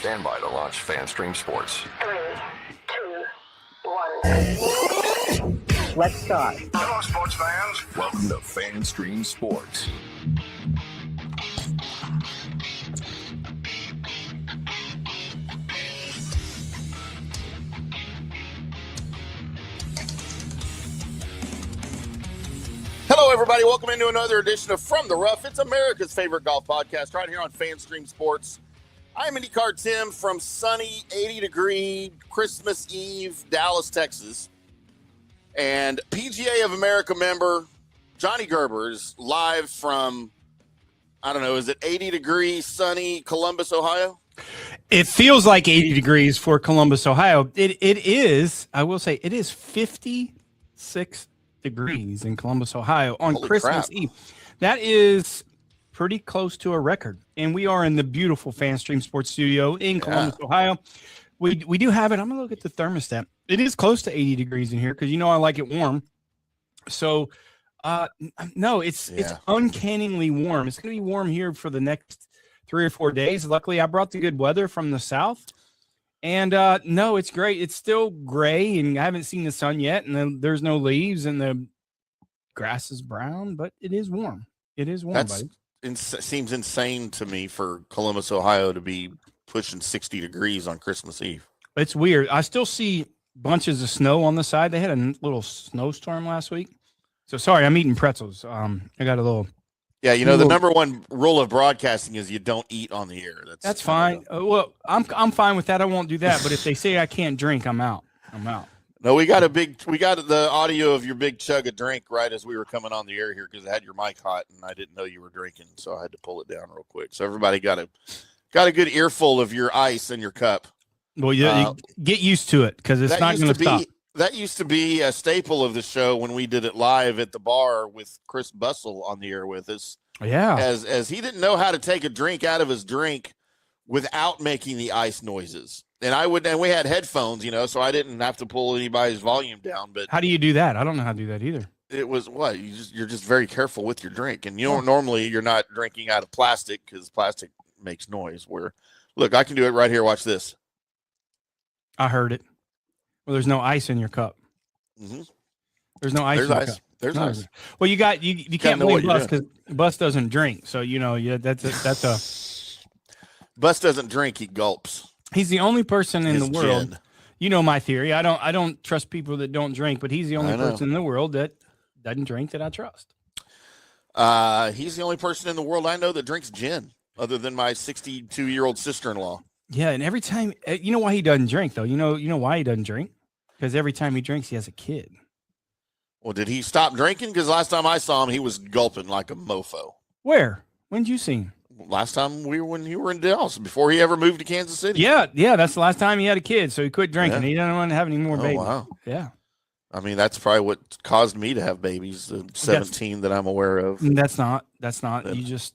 Stand by to launch FanStream Sports. 3, 2, 1. Let's start. Hello, sports fans. Welcome to FanStream Sports. Hello, everybody. Welcome into another edition of From the Rough. It's America's favorite golf podcast right here on FanStream Sports. I'm IndyCarTim from sunny 80-degree Christmas Eve, Dallas, Texas. And PGA of America member Johnny Gerber is live from, I don't know, is it 80-degree sunny Columbus, Ohio? It feels like 80 degrees for Columbus, Ohio. It is, I will say, it is 56 degrees in Columbus, Ohio on Holy Christmas crap. Eve. That is pretty close to a record. And we are in the beautiful FanStream Sports Studio in Columbus, Ohio. We do have it. I'm going to look at the thermostat. It is close to 80 degrees in here because, you know, I like it warm. So, no, it's uncannily warm. It's going to be warm here for the next 3 or 4 days. Luckily, I brought the good weather from the south. And, no, it's great. It's still gray, and I haven't seen the sun yet, and then there's no leaves, and the grass is brown, but it is warm. It is warm, buddy. Seems insane to me for Columbus, Ohio to be pushing 60 degrees on Christmas Eve. It's weird. I still see bunches of snow on the side. They had a little snowstorm last week. So sorry, I'm eating pretzels. I got a little. Yeah, you know, the number one rule of broadcasting is you don't eat on the air. That's fine. Well, I'm fine with that. I won't do that. But if they say I can't drink, I'm out. No, we got the audio of your big chug of drink right as we were coming on the air here because I had your mic hot and I didn't know you were drinking, so I had to pull it down real quick. So everybody got a good earful of your ice in your cup. Well, you get used to it because it's not going to stop. That used to be a staple of the show when we did it live at the bar with Chris Bussell on the air with us. Yeah. As he didn't know how to take a drink out of his drink without making the ice noises. And we had headphones, you know, so I didn't have to pull anybody's volume down. But how do you do that? I don't know how to do that either. It was you're just very careful with your drink. And normally you're not drinking out of plastic because plastic makes noise. Look, I can do it right here. Watch this. I heard it. Well, there's no ice in your cup. Mm-hmm. There's no ice in your cup. There's ice. Well, you can't blame Bus because Bus doesn't drink. So, you know, that's a Bus doesn't drink, he gulps. He's the only person in the world. Gin. You know my theory. I don't trust people that don't drink, but he's the only person in the world that doesn't drink that I trust. He's the only person in the world I know that drinks gin, other than my 62-year-old sister-in-law. Yeah, and every time, you know why he doesn't drink though? You know why he doesn't drink? Because every time he drinks, he has a kid. Well, did he stop drinking? Because last time I saw him, he was gulping like a mofo. Where? When did you see him? Last time when you were in Dallas, before he ever moved to Kansas City. Yeah, that's the last time he had a kid, so he quit drinking. Yeah. He doesn't want to have any more babies. Wow. Yeah. I mean, that's probably what caused me to have babies, the 17 that I'm aware of. That's not.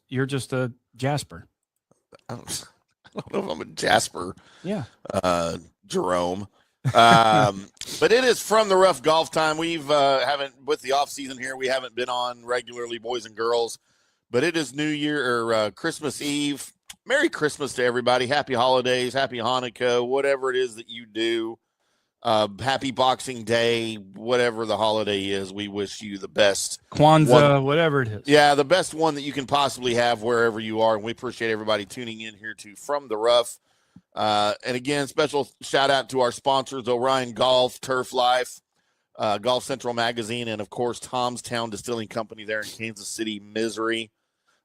You're just a Jasper. I don't know if I'm a Jasper. Yeah. Jerome. But it is From the Rough golf time. We've haven't with the off season here. We haven't been on regularly, boys and girls. But it is New Year or Christmas Eve. Merry Christmas to everybody. Happy holidays. Happy Hanukkah. Whatever it is that you do. Happy Boxing Day. Whatever the holiday is, we wish you the best. Kwanzaa, whatever it is. Yeah, the best one that you can possibly have wherever you are. And we appreciate everybody tuning in here to From the Rough. And again, special shout out to our sponsors, Orion Golf, Turf Life, Golf Central Magazine, and of course, Tom's Town Distilling Company there in Kansas City, Missouri.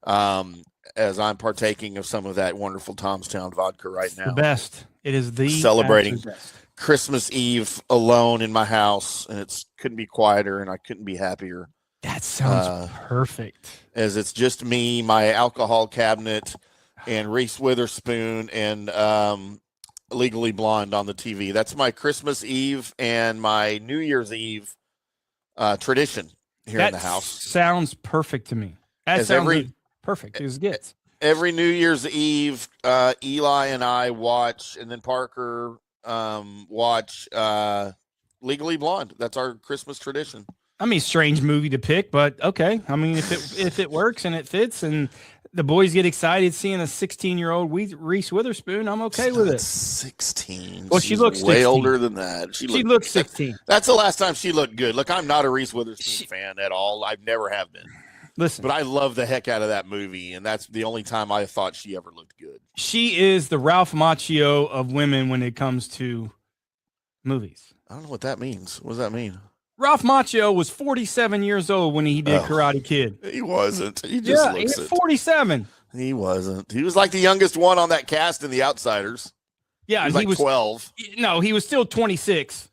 As I'm partaking of some of that wonderful Tom's Town vodka right now. The best. It is the celebrating best. Christmas Eve alone in my house, and it couldn't be quieter, and I couldn't be happier. That sounds perfect. As it's just me, my alcohol cabinet, and Reese Witherspoon, and Legally Blonde on the TV. That's my Christmas Eve and my New Year's Eve tradition here in the house. Sounds perfect to me. That sounds perfect as gets. Every New Year's Eve, Eli and I watch, and then Parker watch Legally Blonde. That's our Christmas tradition. I mean, strange movie to pick, but okay. I mean, if it works and it fits, and the boys get excited seeing a 16-year-old Reese Witherspoon. I'm okay with it. 16. Well, she looks way 16. older than that. She looks 16. That's the last time she looked good. Look, I'm not a Reese Witherspoon fan at all. I've never have been. Listen, but I love the heck out of that movie, and that's the only time I thought she ever looked good. She is the Ralph Macchio of women when it comes to movies. I don't know what that means. What does that mean? Ralph Macchio was 47 years old when he did Karate Kid. He wasn't. He just looks he's 47. He wasn't. He was like the youngest one on that cast in The Outsiders. Yeah, he was 12. No, he was still 26.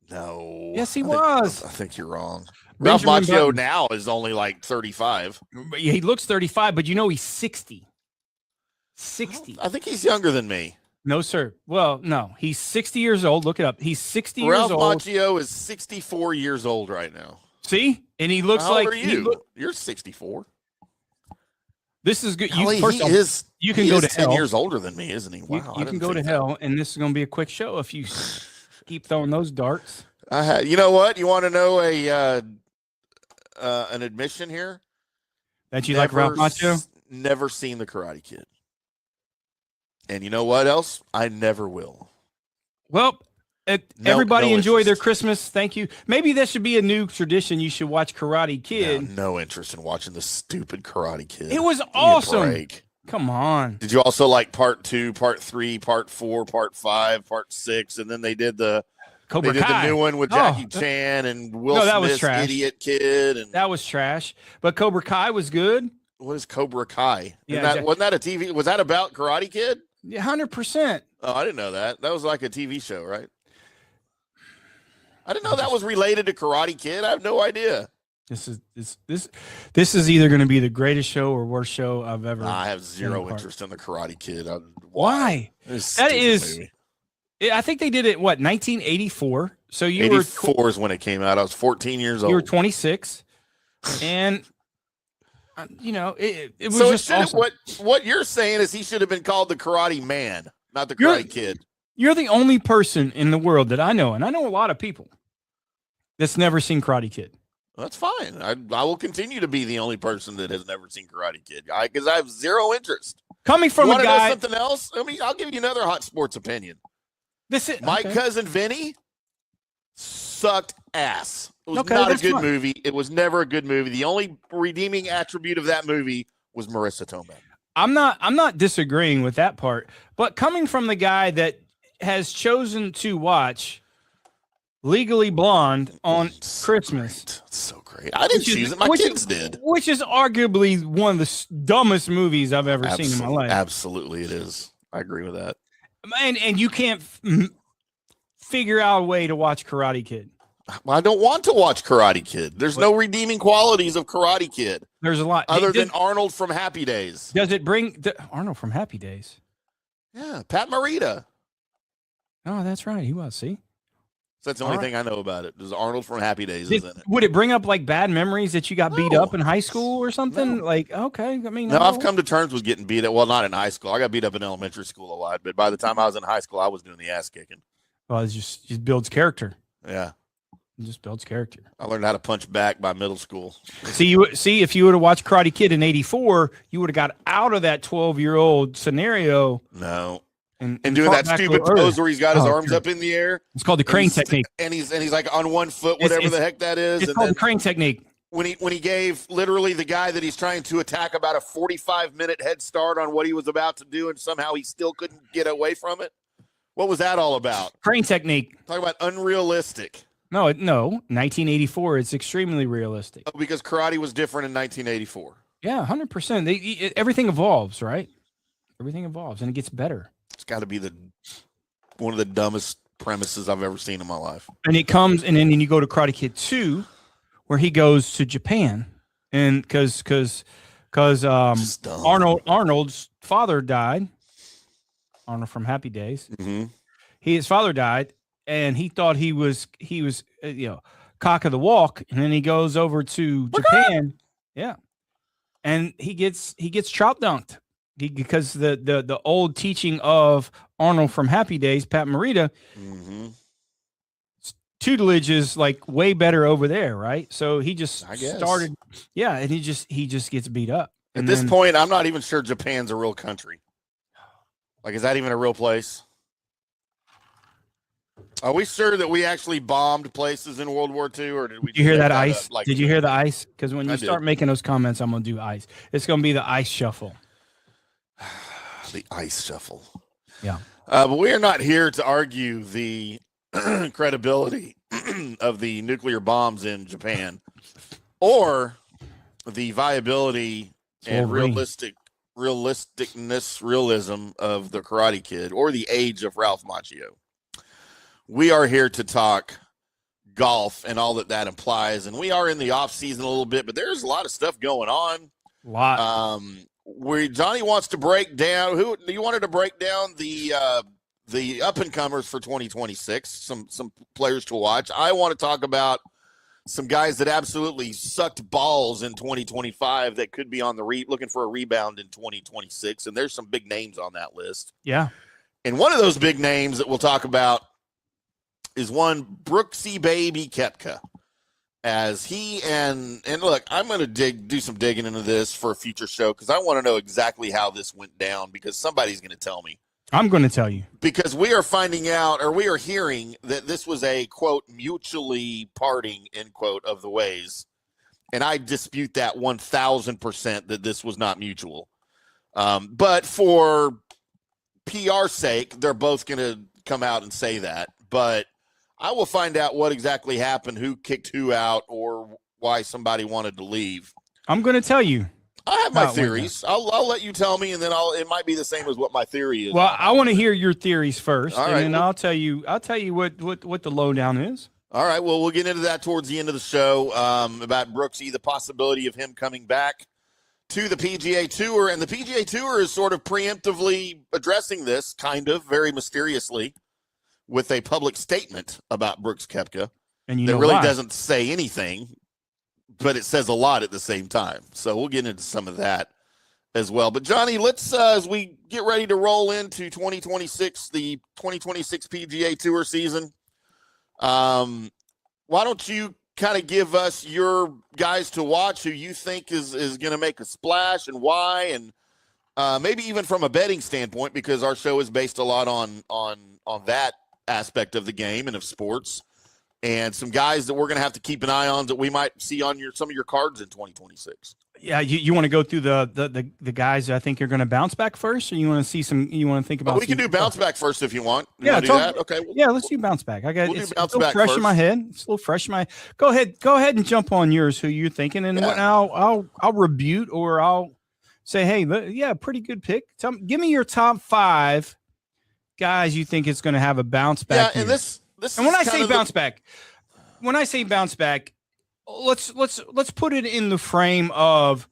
No. Yes, he was. I think you're wrong. Benjamin Ralph Macchio Button. now is only like 35. Yeah, he looks 35, but he's 60. 60. I think he's younger than me. No, sir. Well, no, he's 60 years old. Look it up. He's 60 Ralph years old. Macchio is 64 years old right now. See? And he looks How like old are you? You're 64. This is good. You can go to 10 years older than me, isn't he? Wow. You can go to hell, and this is going to be a quick show if you keep throwing those darts. You know what? You want to know an admission here? That you like Ralph Macchio? Never seen The Karate Kid. And you know what else? I never will. Well, everybody enjoy their Christmas. Thank you. Maybe that should be a new tradition. You should watch Karate Kid. No interest in watching the stupid Karate Kid. It was awesome. Come on. Did you also like part 2, part 3, part 4, part 5, part 6, and then they did the Cobra Kai. Did the new one with Jackie Chan and Will Smith's idiot kid. And that was trash. But Cobra Kai was good. What is Cobra Kai? Yeah, wasn't that a TV? Was that about Karate Kid? Yeah, 100%. Oh, I didn't know that. That was like a TV show, right? I didn't know that was related to Karate Kid. I have no idea. This is either going to be the greatest show or worst show I've ever. I have zero interest in the Karate Kid. Why? That is. Movie. I think they did it. What 1984? So you 84 is when it came out. I was 14 years old. You were 26, and it was just awesome. What you're saying is he should have been called the Karate Man, not the Karate Kid. You're the only person in the world that I know, and I know a lot of people that's never seen Karate Kid. That's fine. I will continue to be the only person that has never seen Karate Kid, because I have zero interest. Coming from a guy, know something else. I'll give you another hot sports opinion. My cousin Vinny sucked ass. It was not a good movie. It was never a good movie. The only redeeming attribute of that movie was Marissa Tomei. I'm not disagreeing with that part, but coming from the guy that has chosen to watch Legally Blonde on Christmas. It's so great. I didn't choose it. My kids did. Which is arguably one of the dumbest movies I've ever seen in my life. Absolutely it is. I agree with that. And you can't figure out a way to watch Karate Kid. I don't want to watch Karate Kid. There's no redeeming qualities of Karate Kid. There's a lot. Other than Arnold from Happy Days. Does it bring Arnold from Happy Days? Yeah, Pat Morita. Oh, that's right. He was. See? So that's the only thing I know about it. There's Arnold from Happy Days is in it. Would it bring up like bad memories that you got beat up in high school or something? No. Like, okay. I mean, no, I've come to terms with getting beat up. Well, not in high school. I got beat up in elementary school a lot, but by the time I was in high school, I was doing the ass kicking. Well, it just builds character. Yeah. It just builds character. I learned how to punch back by middle school. See, if you would have watched Karate Kid in '84, you would have got out of that 12-year-old scenario. No. And doing that stupid pose where he's got his arms up in the air. It's called the crane technique. And he's like on one foot, whatever the heck that is. It's called the crane technique. When he gave literally the guy that he's trying to attack about a 45-minute head start on what he was about to do, and somehow he still couldn't get away from it. What was that all about? Crane technique. Talk about unrealistic. No, 1984. It's extremely realistic. Oh, because karate was different in 1984. Yeah, 100%. Everything evolves, right? Everything evolves, and it gets better. It's got to be one of the dumbest premises I've ever seen in my life. And it comes, and then you go to Karate Kid 2, where he goes to Japan, and because Arnold's father died. Arnold from Happy Days. Mm-hmm. His father died, and he thought he was cock of the walk, and then he goes over to Japan, and he gets trout dunked. Because the old teaching of Arnold from Happy Days, Pat Morita, tutelage is like way better over there, right? So he just started, and he just gets beat up. At this point, I'm not even sure Japan's a real country. Like, is that even a real place? Are we sure that we actually bombed places in World War II, or did we? Did you hear that ice? Like, did you hear the ice? Because when you start did. making those comments, I'm going to do ice. It's going to be the ice shuffle. The ice shuffle. Yeah. But we are not here to argue the credibility of the nuclear bombs in Japan or the viability and realism of the Karate Kid or the age of Ralph Macchio. We are here to talk golf and all that implies. And we are in the off season a little bit, but there's a lot of stuff going on. A lot. Where Johnny wants to break down you wanted to break down the up and comers for 2026, some players to watch. I want to talk about some guys that absolutely sucked balls in 2025 that could be on the looking for a rebound in 2026. And there's some big names on that list. Yeah. And one of those big names that we'll talk about is one Brooksy baby Koepka. As he and look, I'm going to do some digging into this for a future show because I want to know exactly how this went down because somebody's going to tell me. I'm going to tell you. Because we are finding out, or we are hearing that this was a, quote, mutually parting, end quote, of the ways. And I dispute that 1,000% that this was not mutual. But for PR sake, they're both going to come out and say that. But I will find out what exactly happened, who kicked who out, or why somebody wanted to leave. I'm going to tell you. I have my theories. I'll let you tell me, and then it might be the same as what my theory is. Well, I want to hear your theories first, all and right, then I'll tell you what the lowdown is. All right. Well, we'll get into that towards the end of the show about Brooksy, the possibility of him coming back to the PGA Tour, and the PGA Tour is sort of preemptively addressing this, kind of very mysteriously, with a public statement about Brooks Koepka and that really doesn't say anything, but it says a lot at the same time. So we'll get into some of that as well. But Johnny, let's as we get ready to roll into 2026, the 2026 PGA Tour season, why don't you kind of give us your guys to watch who you think is going to make a splash and why, and maybe even from a betting standpoint, because our show is based a lot on that aspect of the game and of sports, and some guys that we're going to have to keep an eye on that we might see on some of your cards in 2026. Yeah, you want to go through the guys that I think you're going to bounce back first, or you want to see some? You want to think about? We can do bounce back first if you want. Yeah, do that. Okay. Yeah, let's do bounce back. We'll it's do bounce a little back fresh first. in my head. It's a little fresh in my. Go ahead and jump on yours. Who you're thinking, and I'll rebut or I'll say, hey, yeah, pretty good pick. Give me your top 5 guys you think it's going to have a bounce back. Yeah, and this. And when I say bounce back, let's put it in the frame of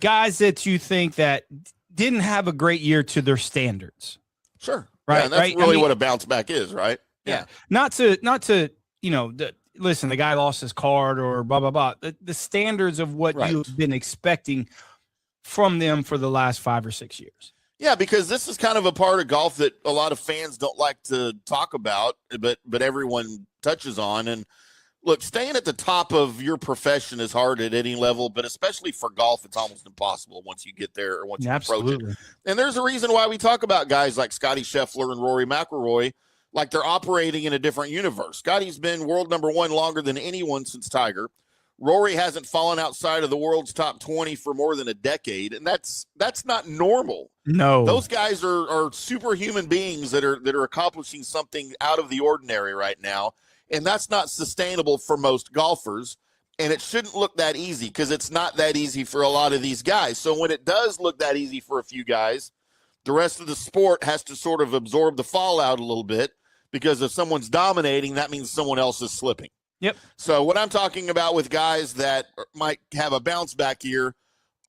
guys that you think that didn't have a great year to their standards. Sure. Right. Yeah, and that's really what a bounce back is, right? Yeah. Not to listen, the guy lost his card or blah, blah, blah. The standards of what you've been expecting from them for the last 5 or 6 years. Yeah, because this is kind of a part of golf that a lot of fans don't like to talk about, but everyone touches on. And look, staying at the top of your profession is hard at any level, but especially for golf, it's almost impossible once you get there or once you approach it. And there's a reason why we talk about guys like Scottie Scheffler and Rory McIlroy like they're operating in a different universe. Scottie's been world number 1 longer than anyone since Tiger. Rory hasn't fallen outside of the world's top 20 for more than a decade, and that's not normal. No, those guys are superhuman beings that are accomplishing something out of the ordinary right now, and that's not sustainable for most golfers. And it shouldn't look that easy because it's not that easy for a lot of these guys. So when it does look that easy for a few guys, the rest of the sport has to sort of absorb the fallout a little bit because if someone's dominating, that means someone else is slipping. Yep. So what I'm talking about with guys that might have a bounce back year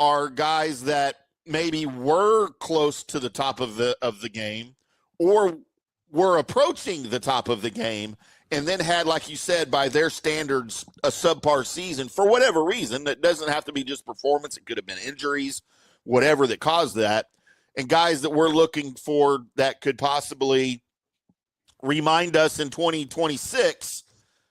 are guys that maybe were close to the top of the game or were approaching the top of the game and then had, like you said, by their standards, a subpar season for whatever reason. It doesn't have to be just performance. It could have been injuries, whatever that caused that. And guys that we're looking for that could possibly remind us in 2026,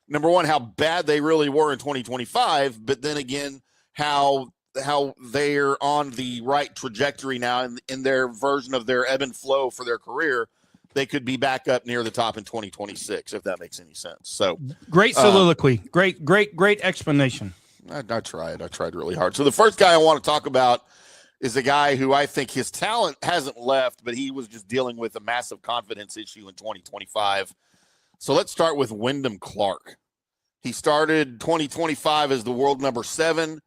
number one, how bad they really were in 2025, but then again, how how they're on the right trajectory now in their version of their ebb and flow for their career, they could be back up near the top in 2026, if that makes any sense. So great soliloquy. Great explanation. I tried. I tried really hard. So the first guy I want to talk about is a guy who I think his talent hasn't left, but he was just dealing with a massive confidence issue in 2025. So let's start with Wyndham Clark. He started 2025 as the world number 7.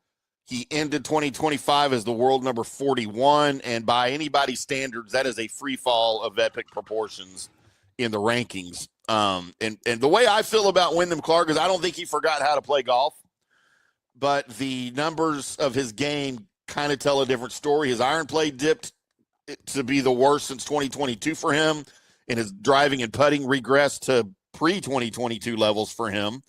He ended 2025 as the world number 41. And by anybody's standards, that is a free fall of epic proportions in the rankings. And the way I feel about Wyndham Clark is I don't think he forgot how to play golf, but the numbers of his game kind of tell a different story. His iron play dipped to be the worst since 2022 for him, and his driving and putting regressed to pre-2022 levels for him.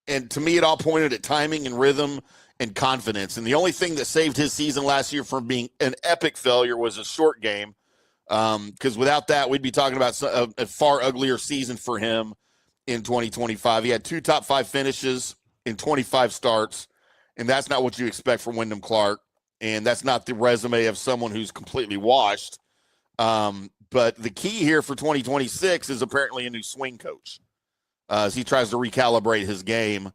And to me, it all pointed at timing and rhythm and confidence. And the only thing that saved his season last year from being an epic failure was a short game. Because without that, we'd be talking about a far uglier season for him in 2025. He had 2 top 5 finishes in 25 starts, and that's not what you expect from Wyndham Clark. And that's not the resume of someone who's completely washed. But the key here for 2026 is apparently a new swing coach. As he tries to recalibrate his game.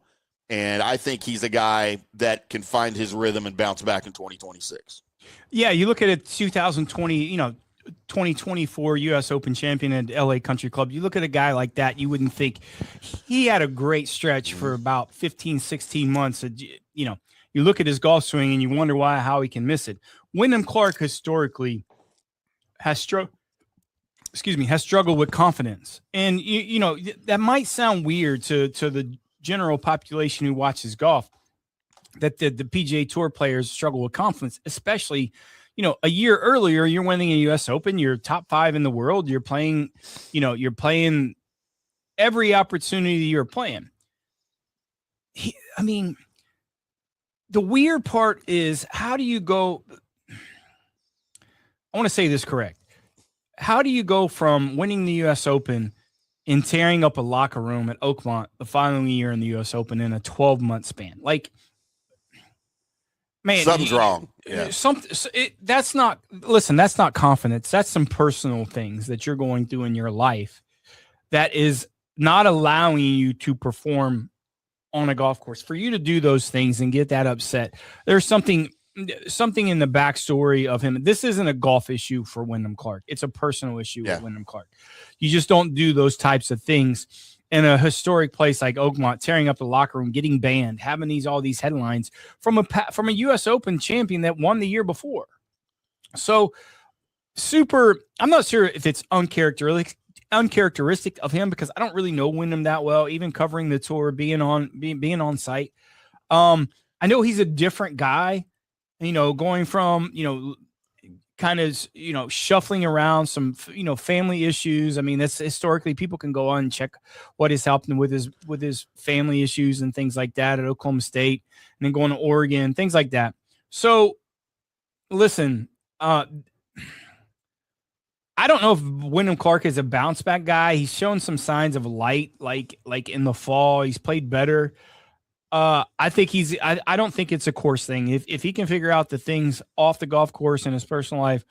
And I think he's a guy that can find his rhythm and bounce back in 2026. Yeah, you look at it, 2020, 2024 U.S. Open champion at LA Country Club. You look at a guy like that, you wouldn't think he had a great stretch for about 15, 16 months. You look at his golf swing and you wonder how he can miss it. Wyndham Clark historically has struggled with confidence. And, that might sound weird to the general population who watches golf, that the PGA Tour players struggle with confidence, especially, a year earlier, you're winning a U.S. Open, you're top 5 in the world, you're playing every opportunity you're playing. The weird part is, how do you go? I want to say this correct. How do you go from winning the U.S. Open and tearing up a locker room at Oakmont the following year in the U.S. Open in a 12-month span? Like, man, something's wrong. Yeah. That's not confidence. That's some personal things that you're going through in your life that is not allowing you to perform on a golf course. For you to do those things and get that upset, there's something in the backstory of him. This isn't a golf issue for Wyndham Clark. It's a personal issue with Wyndham Clark. You just don't do those types of things in a historic place like Oakmont, tearing up the locker room, getting banned, having all these headlines from a U.S. Open champion that won the year before. So I'm not sure if it's uncharacteristic of him, because I don't really know Wyndham that well, even covering the tour, being on site. I know he's a different guy. Going from, kind of, shuffling around some, family issues. I mean, that's historically, people can go on and check what has happened with his family issues and things like that at Oklahoma State, and then going to Oregon, things like that. So listen, I don't know if Wyndham Clark is a bounce back guy. He's shown some signs of light, like in the fall, he's played better. I think I don't think it's a course thing. If he can figure out the things off the golf course in his personal life,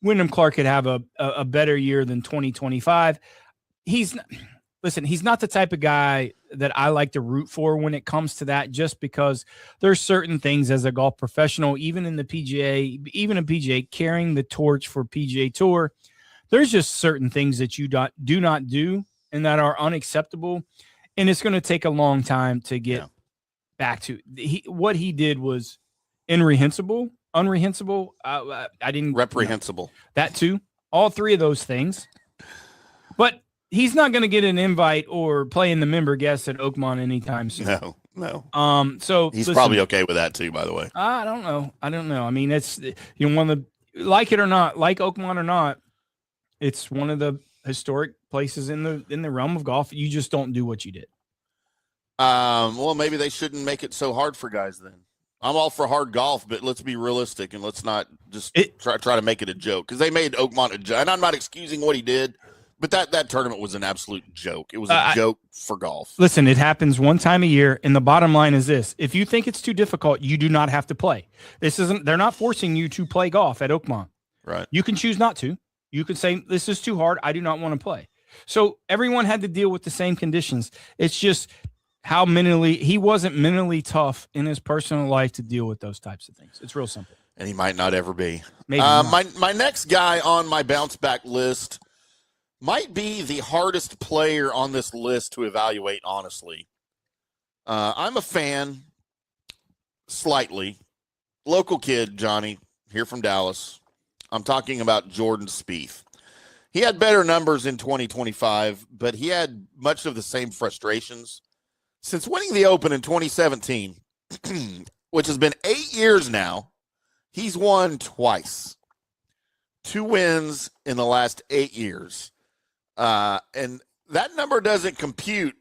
Wyndham Clark could have a better year than 2025. He's not the type of guy that I like to root for when it comes to that, just because there's certain things as a golf professional, even a PGA carrying the torch for PGA Tour, there's just certain things that you do not do and that are unacceptable. And it's going to take a long time to get back to what he did was unreprehensible. I didn't reprehensible. That too. All 3 of those things. But he's not going to get an invite or play in the member guest at Oakmont anytime soon. No. So he's probably okay with that too, by the way. I don't know. I mean, it's one of the, like it or not, like Oakmont or not, it's one of the historic places in the realm of golf. You just don't do what you did. Well, maybe they shouldn't make it so hard for guys then. I'm all for hard golf, but let's be realistic and let's not just try to make it a joke, because they made Oakmont a joke. And I'm not excusing what he did, But that tournament was an absolute joke. It was a joke for golf. Listen, it happens one time a year, and the bottom line is this: if you think it's too difficult, you do not have to play. They're not forcing you to play golf at Oakmont. Right. You can choose not to. You can say, this is too hard. I do not want to play. So everyone had to deal with the same conditions. It's just how he wasn't mentally tough in his personal life to deal with those types of things. It's real simple. And he might not ever be. Maybe not. My next guy on my bounce back list might be the hardest player on this list to evaluate, honestly. I'm a fan, slightly. Local kid, Johnny, here from Dallas. I'm talking about Jordan Spieth. He had better numbers in 2025, but he had much of the same frustrations. Since winning the Open in 2017, which has been 8 years now, he's won twice. 2 wins in the last 8 years. And that number doesn't compute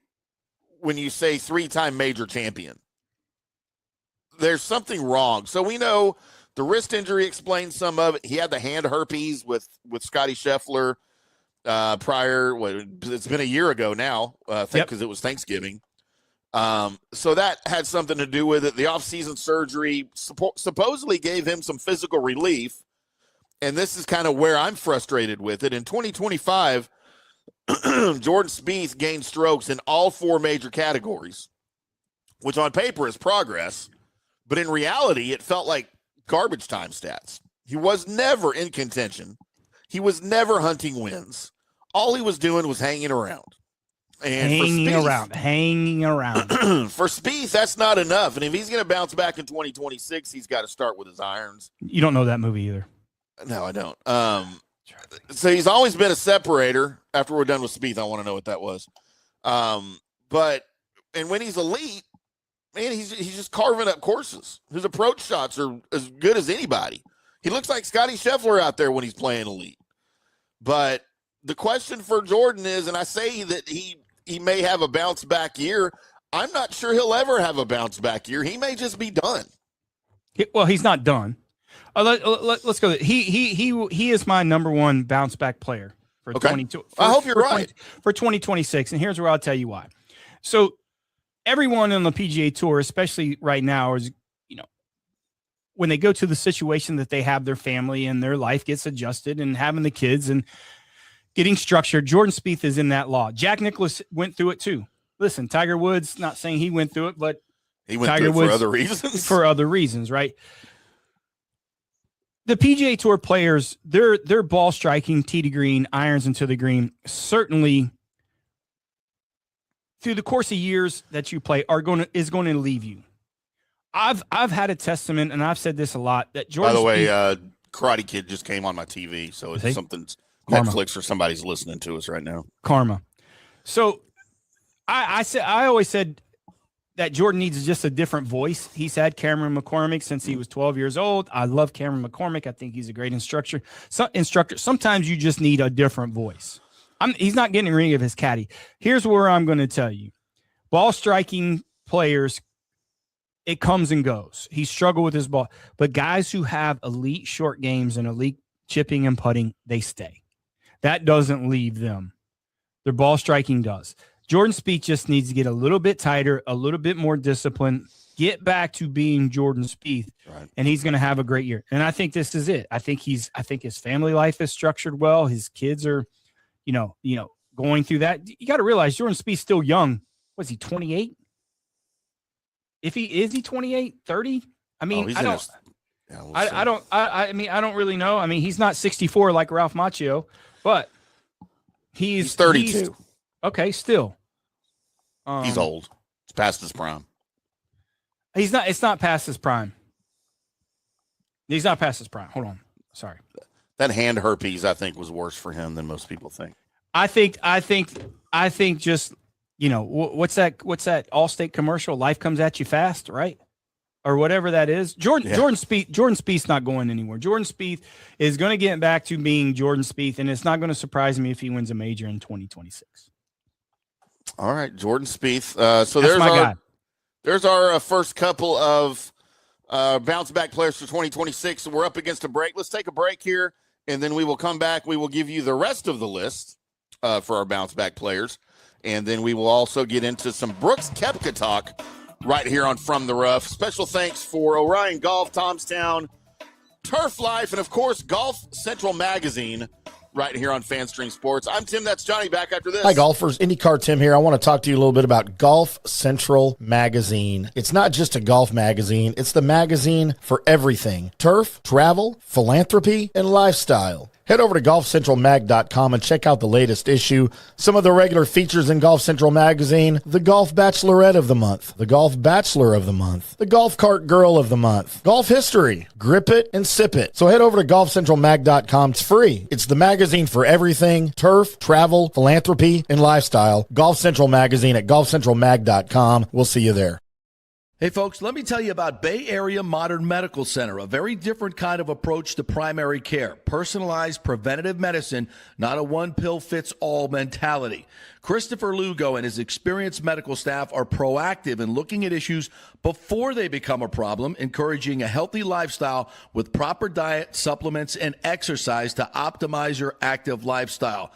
when you say 3-time major champion. There's something wrong. So we know the wrist injury explains some of it. He had the hand herpes with Scotty Scheffler prior. It's been a year ago now, I think, because it was Thanksgiving. So that had something to do with it. The offseason surgery supposedly gave him some physical relief. And this is kind of where I'm frustrated with it. In 2025, Jordan Spieth gained strokes in all 4 major categories, which on paper is progress, but in reality, it felt like garbage time stats. He was never in contention. He was never hunting wins. All he was doing was hanging around. And hanging around. For Spieth, that's not enough. And if he's going to bounce back in 2026, he's got to start with his irons. You don't know that movie either. No, I don't. So he's always been a separator. After we're done with Spieth, I want to know what that was. But when he's elite, man, he's just carving up courses. His approach shots are as good as anybody. He looks like Scotty Scheffler out there when he's playing elite. But the question for Jordan is, and I say that he may have a bounce back year. I'm not sure he'll ever have a bounce back year. He may just be done. Well, he's not done. Let's go. He is my number 1 bounce back player for 22. I hope you're right. For 2026, and here's where I'll tell you why. So everyone on the PGA Tour, especially right now, is when they go to the situation that they have their family and their life gets adjusted and having the kids and getting structured. Jordan Spieth is in that law. Jack Nicklaus went through it too. Listen, Tiger Woods, not saying he went through it, but he went through it for other reasons. For other reasons, right? The PGA Tour players, their ball striking, tee to green, irons into the green, certainly through the course of years that you play is going to leave you. I've had a testament, and I've said this a lot, that Jordan. By the way, Karate Kid just came on my TV, so it's something's Karma. Netflix or somebody's listening to us right now. Karma. So I always said that Jordan needs just a different voice. He's had Cameron McCormick since he was 12 years old. I love Cameron McCormick. I think he's a great instructor. Sometimes you just need a different voice. He's not getting rid of his caddy. Here's where I'm going to tell you. Ball striking players, it comes and goes. He struggled with his ball. But guys who have elite short games and elite chipping and putting, they stay. That doesn't leave them. Their ball striking does. Jordan Spieth just needs to get a little bit tighter, a little bit more discipline, get back to being Jordan Spieth, right, and he's going to have a great year. And I think this is it. I think his family life is structured well. His kids are, going through that. You got to realize Jordan Spieth's still young. Was he 28? Is he 28, 30? I mean, I don't really know. I mean, he's not 64 like Ralph Macchio, but he's 32. Okay, still. He's old. It's past his prime. He's not. It's not past his prime. He's not past his prime. Hold on. Sorry. That hand herpes, I think, was worse for him than most people think. I think just, what's that Allstate commercial? Life comes at you fast, right? Or whatever that is. Jordan Spieth's not going anywhere. Jordan Spieth is going to get back to being Jordan Spieth, and it's not going to surprise me if he wins a major in 2026. All right, Jordan Spieth. So there's our first couple of bounce back players for 2026. So we're up against a break. Let's take a break here, and then we will come back. We will give you the rest of the list. for our bounce back players. And then we will also get into some Brooks Koepka talk right here on From the Rough. Special thanks for Orion Golf, Tomstown, Turf Life, and of course, Golf Central Magazine right here on FanStream Sports. I'm Tim, that's Johnny, back after this. Hi, golfers. IndyCarTim here. I want to talk to you a little bit about Golf Central Magazine. It's not just a golf magazine. It's the magazine for everything. Turf, travel, philanthropy, and lifestyle. Head over to golfcentralmag.com and check out the latest issue. Some of the regular features in Golf Central Magazine: the Golf Bachelorette of the Month, the Golf Bachelor of the Month, the Golf Cart Girl of the Month, Golf History, Grip It and Sip It. So head over to golfcentralmag.com. It's free. It's the magazine for everything: turf, travel, philanthropy, and lifestyle. Golf Central Magazine at golfcentralmag.com. We'll see you there. Hey, folks, let me tell you about Bay Area Modern Medical Center, a very different kind of approach to primary care. Personalized preventative medicine, not a one-pill-fits-all mentality. Christopher Lugo and his experienced medical staff are proactive in looking at issues before they become a problem, encouraging a healthy lifestyle with proper diet, supplements, and exercise to optimize your active lifestyle.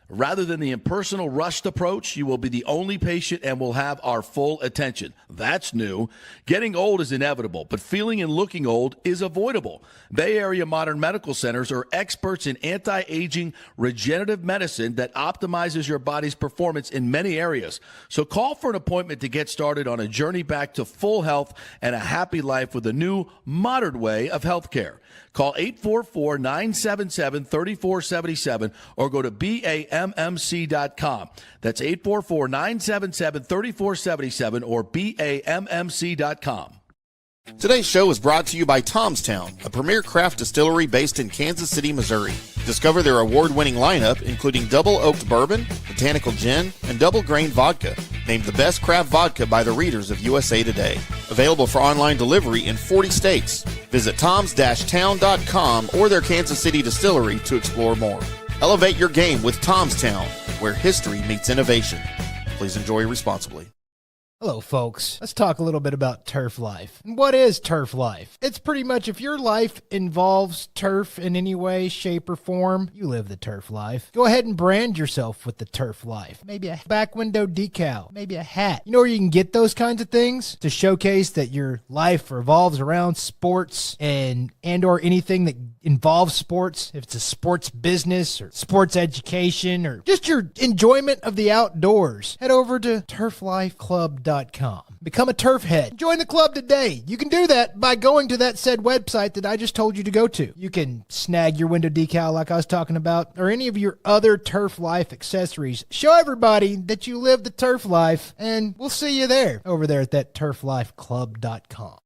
Rather than the impersonal, rushed approach, you will be the only patient and will have our full attention. That's new. Getting old is inevitable, but feeling and looking old is avoidable. Bay Area Modern Medical Centers are experts in anti-aging regenerative medicine that optimizes your body's performance in many areas. So call for an appointment to get started on a journey back to full health and a happy life with a new, modern way of healthcare. Call 844-977-3477 or go to BAMMC.com. That's 844-977-3477 or BAMMC.com. Today's show is brought to you by Tomstown, a premier craft distillery based in Kansas City, Missouri. Discover their award-winning lineup, including double oaked bourbon, botanical gin, and double grain vodka. Named the best craft vodka by the readers of USA Today. Available for online delivery in 40 states. Visit toms-town.com or their Kansas City distillery to explore more. Elevate your game with Tomstown, where history meets innovation. Please enjoy responsibly. Hello, folks. Let's talk a little bit about turf life. And what is turf life? It's pretty much if your life involves turf in any way, shape, or form, you live the turf life. Go ahead and brand yourself with the turf life. Maybe a back window decal, maybe a hat. You know where you can get those kinds of things? To showcase that your life revolves around sports and or anything that involves sports. If it's a sports business or sports education or just your enjoyment of the outdoors, head over to turflifeclub.com. Become a turf head. Join the club today. You can do that by going to that said website that I just told you to go to. You can snag your window decal like I was talking about, or any of your other turf life accessories. Show everybody that you live the turf life, and we'll see you there over there at that turflifeclub.com.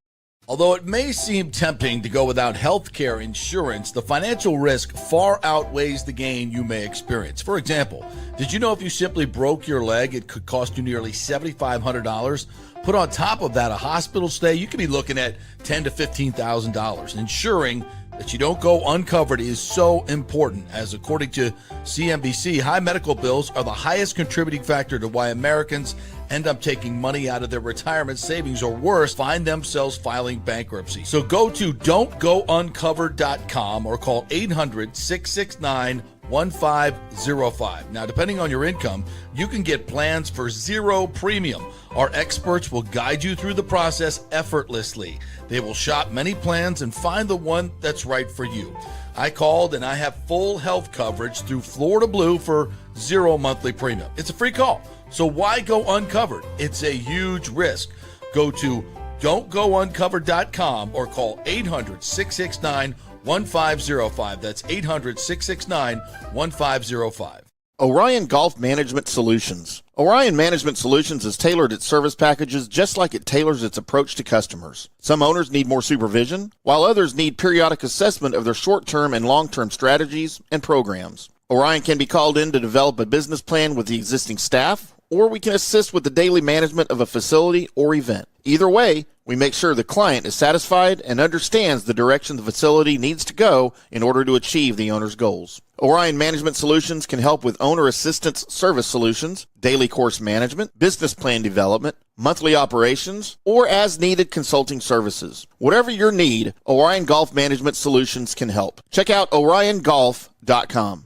Although it may seem tempting to go without health care insurance, the financial risk far outweighs the gain you may experience. For example, did you know if you simply broke your leg, it could cost you nearly $7,500? Put on top of that a hospital stay, you could be looking at $10,000 to $15,000. Ensuring that you don't go uncovered is so important, as according to CNBC, high medical bills are the highest contributing factor to why Americans end up taking money out of their retirement savings, or worse, find themselves filing bankruptcy. So go to don'tgouncovered.com or call 800-669-1505. Now, depending on your income, you can get plans for zero premium. Our experts will guide you through the process effortlessly. They will shop many plans and find the one that's right for you. I called and I have full health coverage through Florida Blue for zero monthly premium. It's a free call. So why go uncovered? It's a huge risk. Go to don'tgouncovered.com or call 800-669-1505. That's 800-669-1505. Orion Golf Management Solutions. Orion Management Solutions has tailored its service packages just like it tailors its approach to customers. Some owners need more supervision, while others need periodic assessment of their short-term and long-term strategies and programs. Orion can be called in to develop a business plan with the existing staff, or we can assist with the daily management of a facility or event. Either way, we make sure the client is satisfied and understands the direction the facility needs to go in order to achieve the owner's goals. Orion Management Solutions can help with owner assistance service solutions, daily course management, business plan development, monthly operations, or as-needed consulting services. Whatever your need, Orion Golf Management Solutions can help. Check out oriongolf.com.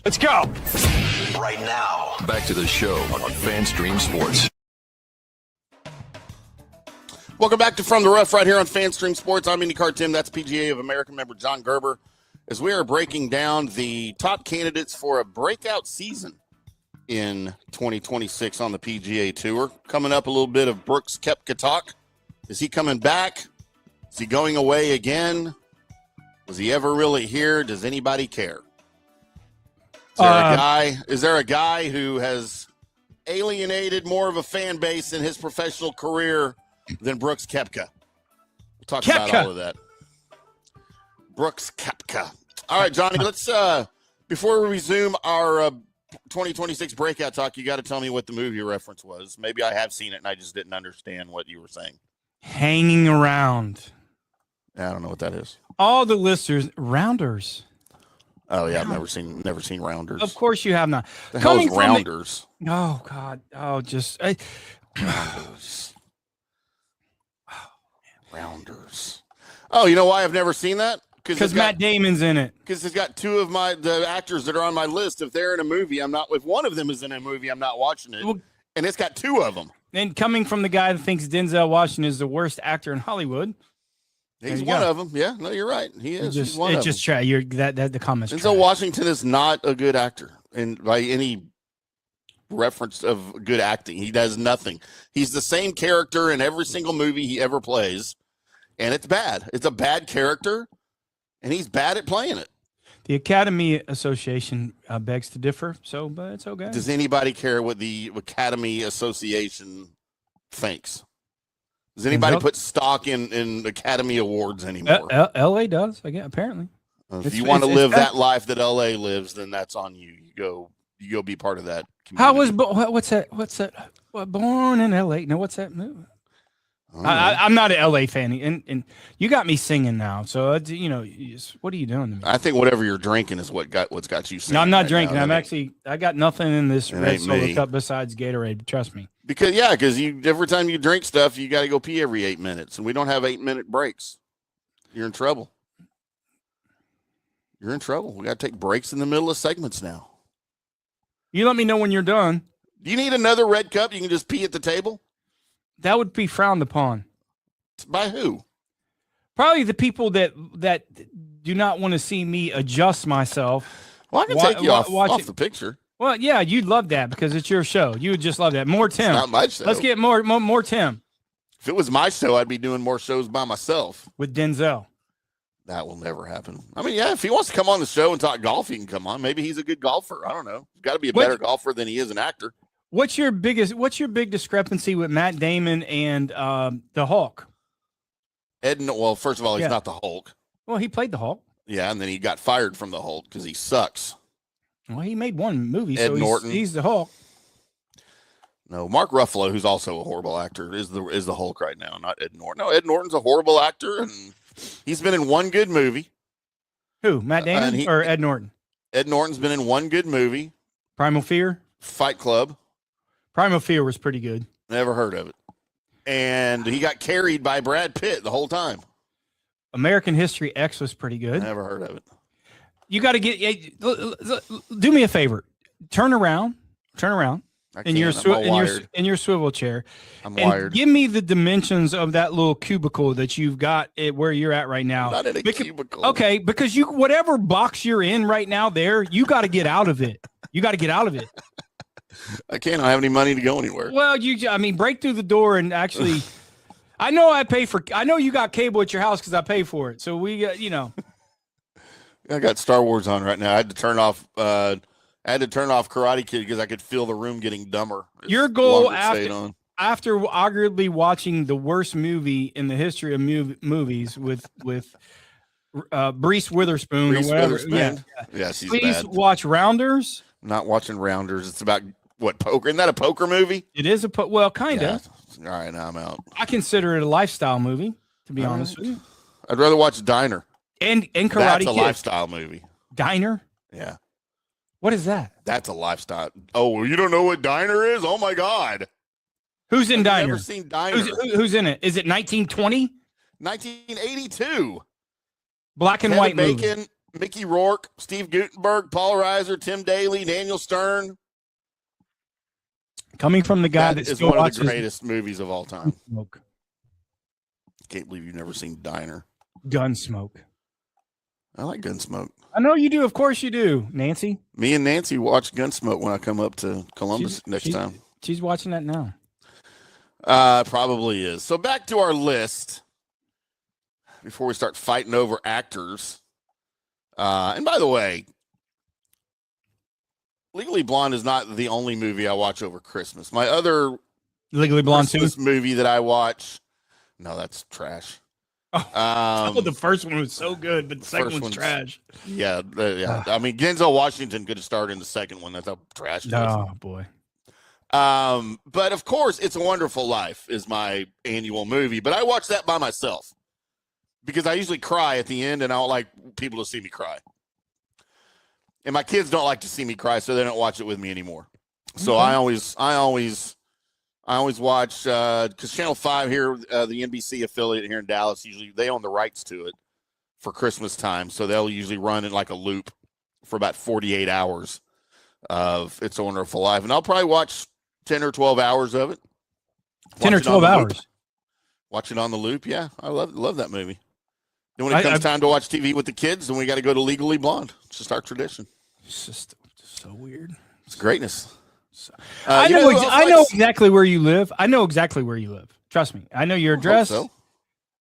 Let's go. right now. Back to the show on FanStream Sports. Welcome back to From the Rough right here on FanStream Sports. I'm IndyCarTim. That's PGA of America member John Gerber. As we are breaking down the top candidates for a breakout season in 2026 on the PGA Tour. Coming up, a little bit of Brooks Koepka talk. Is he coming back? Is he going away again? Was he ever really here? Does anybody care? Is there a guy who has alienated more of a fan base in his professional career than Brooks Koepka? We'll talk about all of that. Brooks Koepka. All right, Johnny, let's before we resume our 2026 breakout talk, you got to tell me what the movie reference was. Maybe I have seen it and I just didn't understand what you were saying. Hanging around. I don't know what that is. All the listeners, Rounders. Oh yeah, I've never seen Rounders. Of course you have not. The hell is Rounders? Oh God. Oh, just Rounders. Rounders. Oh, you know why I've never seen that? Because Matt Damon's in it. Because it's got two of the actors that are on my list. If they're in a movie, I'm not. If one of them is in a movie, I'm not watching it. Well, and it's got two of them. And coming from the guy that thinks Denzel Washington is the worst actor in Hollywood, he's one of them. Yeah, no, you're right. He is. He's one of them. The comments. Denzel Washington is not a good actor, and by any reference of good acting, he does nothing. He's the same character in every single movie he ever plays, and it's bad. It's a bad character, and he's bad at playing it. The Academy Association begs to differ, but it's okay. Does anybody care what the Academy Association thinks? Does anybody put stock in Academy Awards anymore? LA does, I guess, apparently. If you want to live that life that LA lives, then that's on you. You go be part of that community. How was what's that? Born in LA? No, what's that movie? I'm not an LA fan, and you got me singing now. So what are you doing to me? I think whatever you're drinking is what's got you singing. No, I'm not drinking. I got nothing in this red Solo cup besides Gatorade. Trust me. Because every time you drink stuff, you got to go pee every 8 minutes, and we don't have 8-minute breaks. You're in trouble. You're in trouble. We got to take breaks in the middle of segments now. You let me know when you're done. Do you need another red cup? You can just pee at the table. That would be frowned upon. By who? Probably the people that do not want to see me adjust myself. Well, I can take you off the picture. Well, yeah, you'd love that because it's your show. You would just love that. More Tim. It's not my show. Let's get more Tim. If it was my show, I'd be doing more shows by myself. With Denzel. That will never happen. I mean, yeah, if he wants to come on the show and talk golf, he can come on. Maybe he's a good golfer. I don't know. He's got to be a better golfer than he is an actor. What's your big discrepancy with Matt Damon and the Hulk? Well, first of all, he's not the Hulk. Well, he played the Hulk. Yeah, and then he got fired from the Hulk because he sucks. Well, he made one movie, Ed Norton. He's the Hulk. No, Mark Ruffalo, who's also a horrible actor, is the Hulk right now, not Ed Norton. No, Ed Norton's a horrible actor, and he's been in one good movie. Who, Matt Damon or Ed Norton? Ed Norton's been in one good movie. Primal Fear? Fight Club. Primal Fear was pretty good. Never heard of it. And he got carried by Brad Pitt the whole time. American History X was pretty good. Never heard of it. You got to do me a favor. Turn around in your swivel chair. I'm wired. Give me the dimensions of that little cubicle that you've got where you're at right now. I'm not in a cubicle. Okay, because whatever box you're in right now you got to get out of it. You got to get out of it. I can't. I don't have any money to go anywhere. Well, break through the door and actually. I know you got cable at your house because I pay for it. So we got, I got Star Wars on right now. I had to turn off Karate Kid because I could feel the room getting dumber. Your goal after arguably watching the worst movie in the history of movies with Reese Witherspoon or whatever. Yeah, she's please bad. Watch Rounders. I'm not watching Rounders. It's about what, poker? Isn't that a poker movie? It is well, kind of. Yeah. All right, now I'm out. I consider it a lifestyle movie, to be honest with you. I'd rather watch Diner. And Karate Kid. That's a lifestyle movie. Diner? Yeah. What is that? That's a lifestyle. Oh, you don't know what Diner is? Oh my God. Who's in Diner? I've never seen Diner. Who's in it? Is it 1920? 1982. Black and white Bacon, movie. Mickey Rourke, Steve Guttenberg, Paul Reiser, Tim Daly, Daniel Stern. Coming from the guy that is still one of watches the greatest movies of all time. Gunsmoke. Can't believe you've never seen Diner. Gunsmoke. I like Gunsmoke. I know you do. Of course you do, Nancy. Me and Nancy watch Gunsmoke when I come up to Columbus next time. She's watching that now. Probably is. So back to our list before we start fighting over actors. And by the way, Legally Blonde is not the only movie I watch over Christmas. My other Legally Blonde Christmas movie that I watch, no, that's trash. The first one was so good, but the second one's trash. Yeah. I mean, Denzel Washington could have starred in the second one. That's how trash it is. Oh, boy. But of course, It's a Wonderful Life is my annual movie, but I watch that by myself because I usually cry at the end and I don't like people to see me cry. And my kids don't like to see me cry, so they don't watch it with me anymore. So I always watch, because Channel 5 here, the NBC affiliate here in Dallas, usually they own the rights to it for Christmas time. So they'll usually run in like a loop for about 48 hours of It's a Wonderful Life. And I'll probably watch 10 or 12 hours of it. 10 or 12 hours. Watch it on the loop. Yeah, I love that movie. Then when it comes time to watch TV with the kids, then we got to go to Legally Blonde. It's just our tradition. It's just so weird. It's greatness. I know exactly where you live. I know exactly where you live. Trust me. I know your address. So.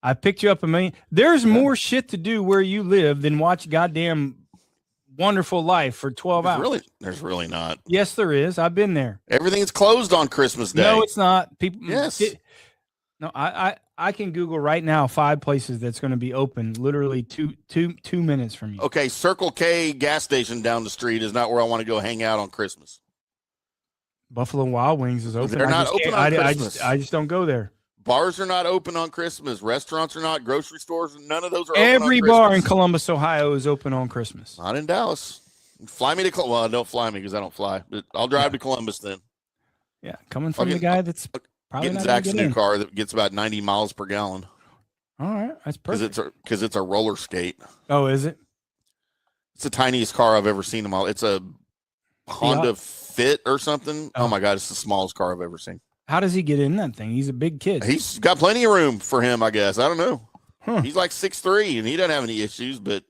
I picked you up a million. There's more shit to do where you live than watch goddamn Wonderful Life for 12 hours. There's really not. Yes, there is. I've been there. Everything's closed on Christmas Day. No, it's not. People. Yes. No, I can Google right now 5 places that's going to be open literally two minutes from you. Okay, Circle K gas station down the street is not where I want to go hang out on Christmas. Buffalo Wild Wings is open. They're not open on Christmas. I just don't go there. Bars are not open on Christmas. Restaurants are not. Grocery stores, none of those are Every open on bar in Christmas. Columbus, Ohio is open on Christmas. Not in Dallas. Fly me to Columbus. Well, don't fly me because I don't fly. But I'll drive to Columbus then. Yeah, coming from the guy that's probably getting not Zach's gonna new get in. car that gets about 90 miles per gallon. All right, that's perfect. Because it's a roller skate. Oh, is it? It's the tiniest car I've ever seen in my life. It's a Honda Fit or something. Oh my God, it's the smallest car I've ever seen. How does he get in that thing? He's a big kid. He's got plenty of room for him, I guess. I don't know. Huh. He's like 6'3", and he doesn't have any issues, but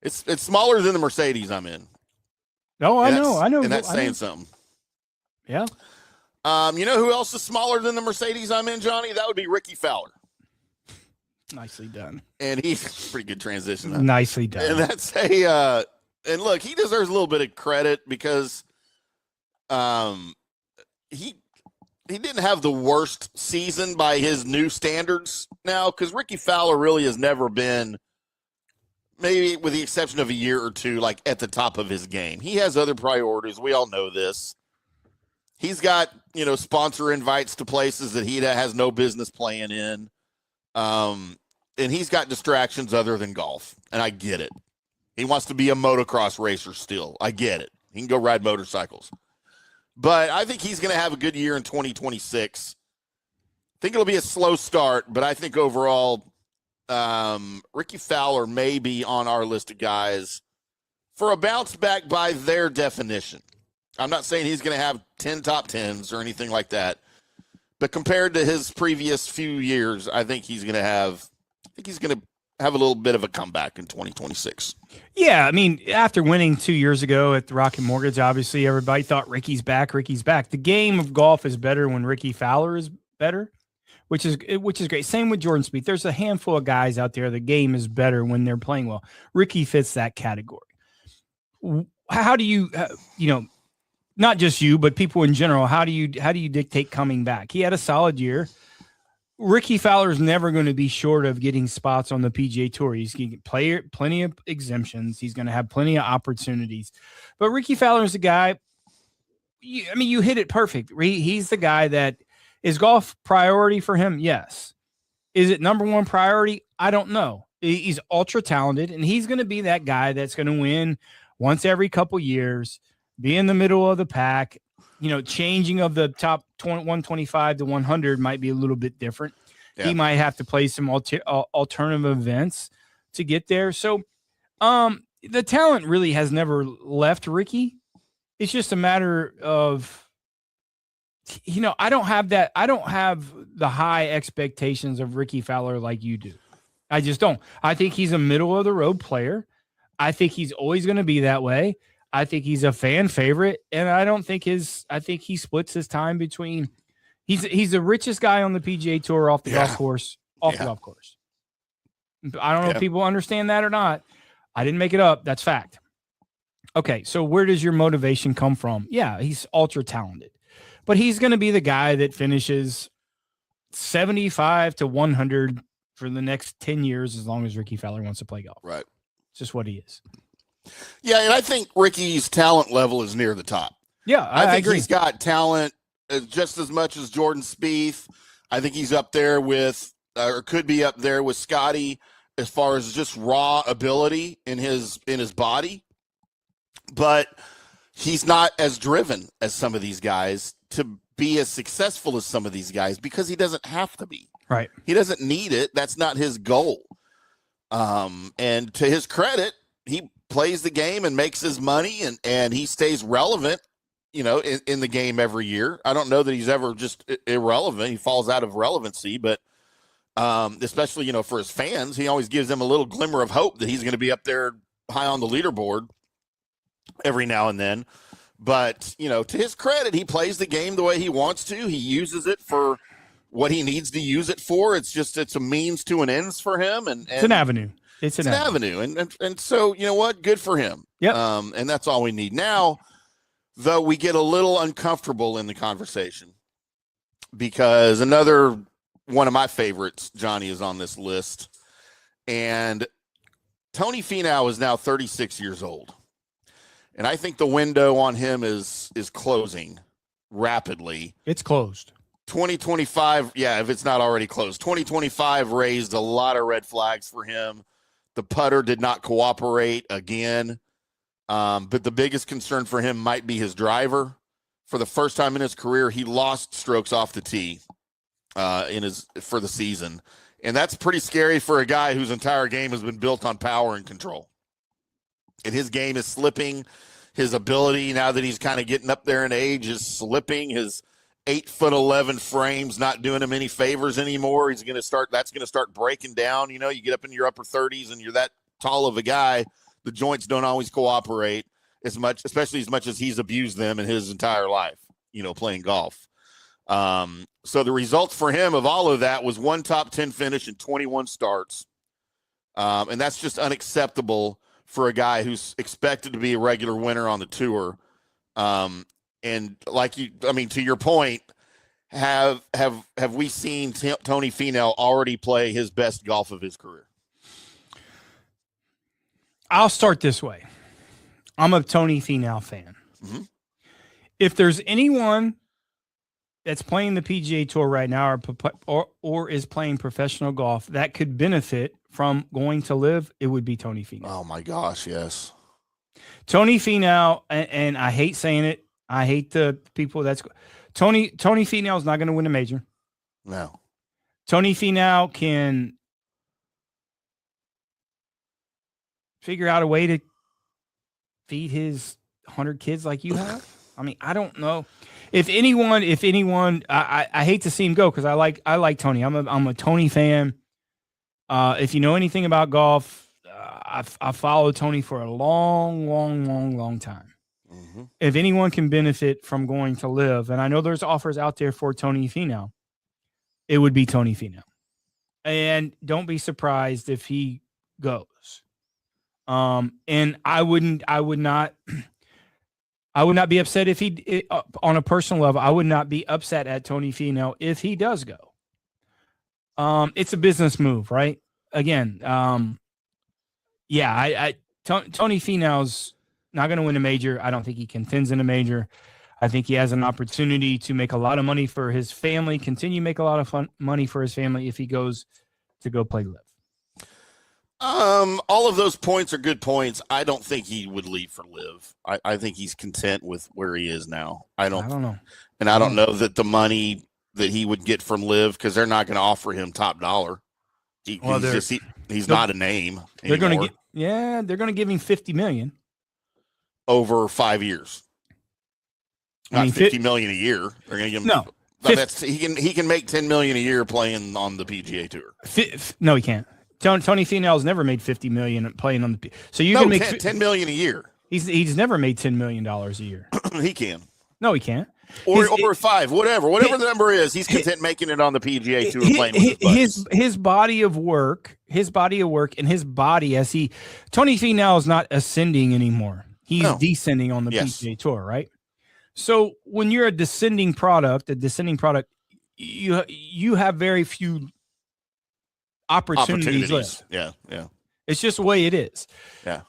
it's smaller than the Mercedes I'm in. Oh, I know. And that's saying something. Yeah. You know who else is smaller than the Mercedes I'm in, Johnny? That would be Rickie Fowler. Nicely done. And he's pretty good transition. Huh? Nicely done. And that's and look, he deserves a little bit of credit because he didn't have the worst season by his new standards now, because Rickie Fowler really has never been, maybe with the exception of a year or two, like at the top of his game. He has other priorities. We all know this. He's got, sponsor invites to places that he has no business playing in. And he's got distractions other than golf. And I get it. He wants to be a motocross racer still. I get it. He can go ride motorcycles. But I think he's going to have a good year in 2026. I think it'll be a slow start, but I think overall, Rickie Fowler may be on our list of guys for a bounce back by their definition. I'm not saying he's going to have 10 top 10s or anything like that, but compared to his previous few years, I think he's going to have a little bit of a comeback in 2026. Yeah, I mean, after winning 2 years ago at the Rocket Mortgage, obviously everybody thought Rickie's back. The game of golf is better when Rickie Fowler is better, which is great. Same with Jordan Spieth. There's a handful of guys out there. The game is better when they're playing well. Rickie fits that category. How do you, not just you, but people in general, how do you dictate coming back? He had a solid year. Rickie Fowler is never going to be short of getting spots on the PGA Tour. He's going to get plenty of exemptions. He's going to have plenty of opportunities. But Rickie Fowler is a guy, you hit it perfect. He's the guy that is golf priority for him. Yes. Is it number one priority? I don't know. He's ultra talented, and he's going to be that guy that's going to win once every couple years, be in the middle of the pack. Changing of the top 125 to 100 might be a little bit different. Yeah. He might have to play some alternative events to get there. So the talent really has never left Rickie. It's just a matter of I don't have that. I don't have the high expectations of Rickie Fowler like you do. I just don't. I think he's a middle of the road player. I think he's always going to be that way. I think he's a fan favorite, and I think he splits his time between. He's the richest guy on the PGA Tour off the golf course. The golf course. I don't know if people understand that or not. I didn't make it up. That's fact. Okay, so where does your motivation come from? Yeah, he's ultra talented. But he's going to be the guy that finishes 75 to 100 for the next 10 years as long as Rickie Fowler wants to play golf. Right. It's just what he is. Yeah, and I think Rickie's talent level is near the top. Yeah, I think agree. he's got talent just as much as Jordan Spieth. I think he's up there with, or could be up there with Scotty as far as just raw ability in his body. But he's not as driven as some of these guys to be as successful as some of these guys because he doesn't have to be. Right. He doesn't need it. That's not his goal. And to his credit, he plays the game and makes his money and he stays relevant, in the game every year. I don't know that he's ever just irrelevant. He falls out of relevancy, but especially, for his fans, he always gives them a little glimmer of hope that he's going to be up there high on the leaderboard every now and then. But, to his credit, he plays the game the way he wants to. He uses it for what he needs to use it for. It's a means to an ends for him. And it's an avenue. It's an avenue. And so, you know what? Good for him. Yep. And that's all we need. Now, though, we get a little uncomfortable in the conversation because another one of my favorites, Johnny, is on this list. And Tony Finau is now 36 years old. And I think the window on him is closing rapidly. It's closed. 2025, if it's not already closed. 2025 raised a lot of red flags for him. The putter did not cooperate again. But the biggest concern for him might be his driver. For the first time in his career, he lost strokes off the tee for the season. And that's pretty scary for a guy whose entire game has been built on power and control. And his game is slipping. His ability, now that he's kind of getting up there in age, is slipping. His 8'11" frame's not doing him any favors anymore. That's going to start breaking down. You get up in your upper 30s and you're that tall of a guy, the joints don't always cooperate as much, especially as much as he's abused them in his entire life, playing golf. So the results for him of all of that was one top 10 finish in 21 starts. And that's just unacceptable for a guy who's expected to be a regular winner on the tour. And to your point, have we seen Tony Finau already play his best golf of his career? I'll start this way. I'm a Tony Finau fan. Mm-hmm. If there's anyone that's playing the PGA Tour right now or is playing professional golf that could benefit from going to LIV, it would be Tony Finau. Oh my gosh, yes. Tony Finau, and I hate saying it. I hate the people Tony Finau is not going to win a major. No. Tony Finau can figure out a way to feed his 100 kids like you have. I mean, I don't know. If anyone, I hate to see him go because I like Tony. I'm a Tony fan. If you know anything about golf, I followed Tony for a long time. Mm-hmm. If anyone can benefit from going to LIV, and I know there's offers out there for Tony Finau, it would be Tony Finau. And don't be surprised if he goes. And I would not be upset if he, on a personal level, I would not be upset at Tony Finau if he does go. It's a business move, right? Again, Tony Finau's not going to win a major. I don't think he contends in a major. I think he has an opportunity to make a lot of money for his family, continue to make a lot of money for his family if he goes to go play LIV. All of those points are good points. I don't think he would leave for LIV. I think he's content with where he is now. I don't know. And I don't know that the money that he would get from LIV, because they're not going to offer him top dollar. He's not a name. They're going to they're going to give him $50 million over 5 years. Not $50 million a year. They're going to give him No. he can make $10 million a year playing on the PGA Tour. No, he can't. Tony Finau's never made $50 million playing on the. So you can make $10 million a year. He's never made $10 million a year. He can. No, he can't. Or 5, whatever the number is, he's content making it on the PGA Tour playing with his body of work, and his body as Tony Finau is not ascending anymore. He's descending on the PGA Tour, right? So when you're a descending product, you have very few opportunities left. Yeah. It's just the way it is. Yeah.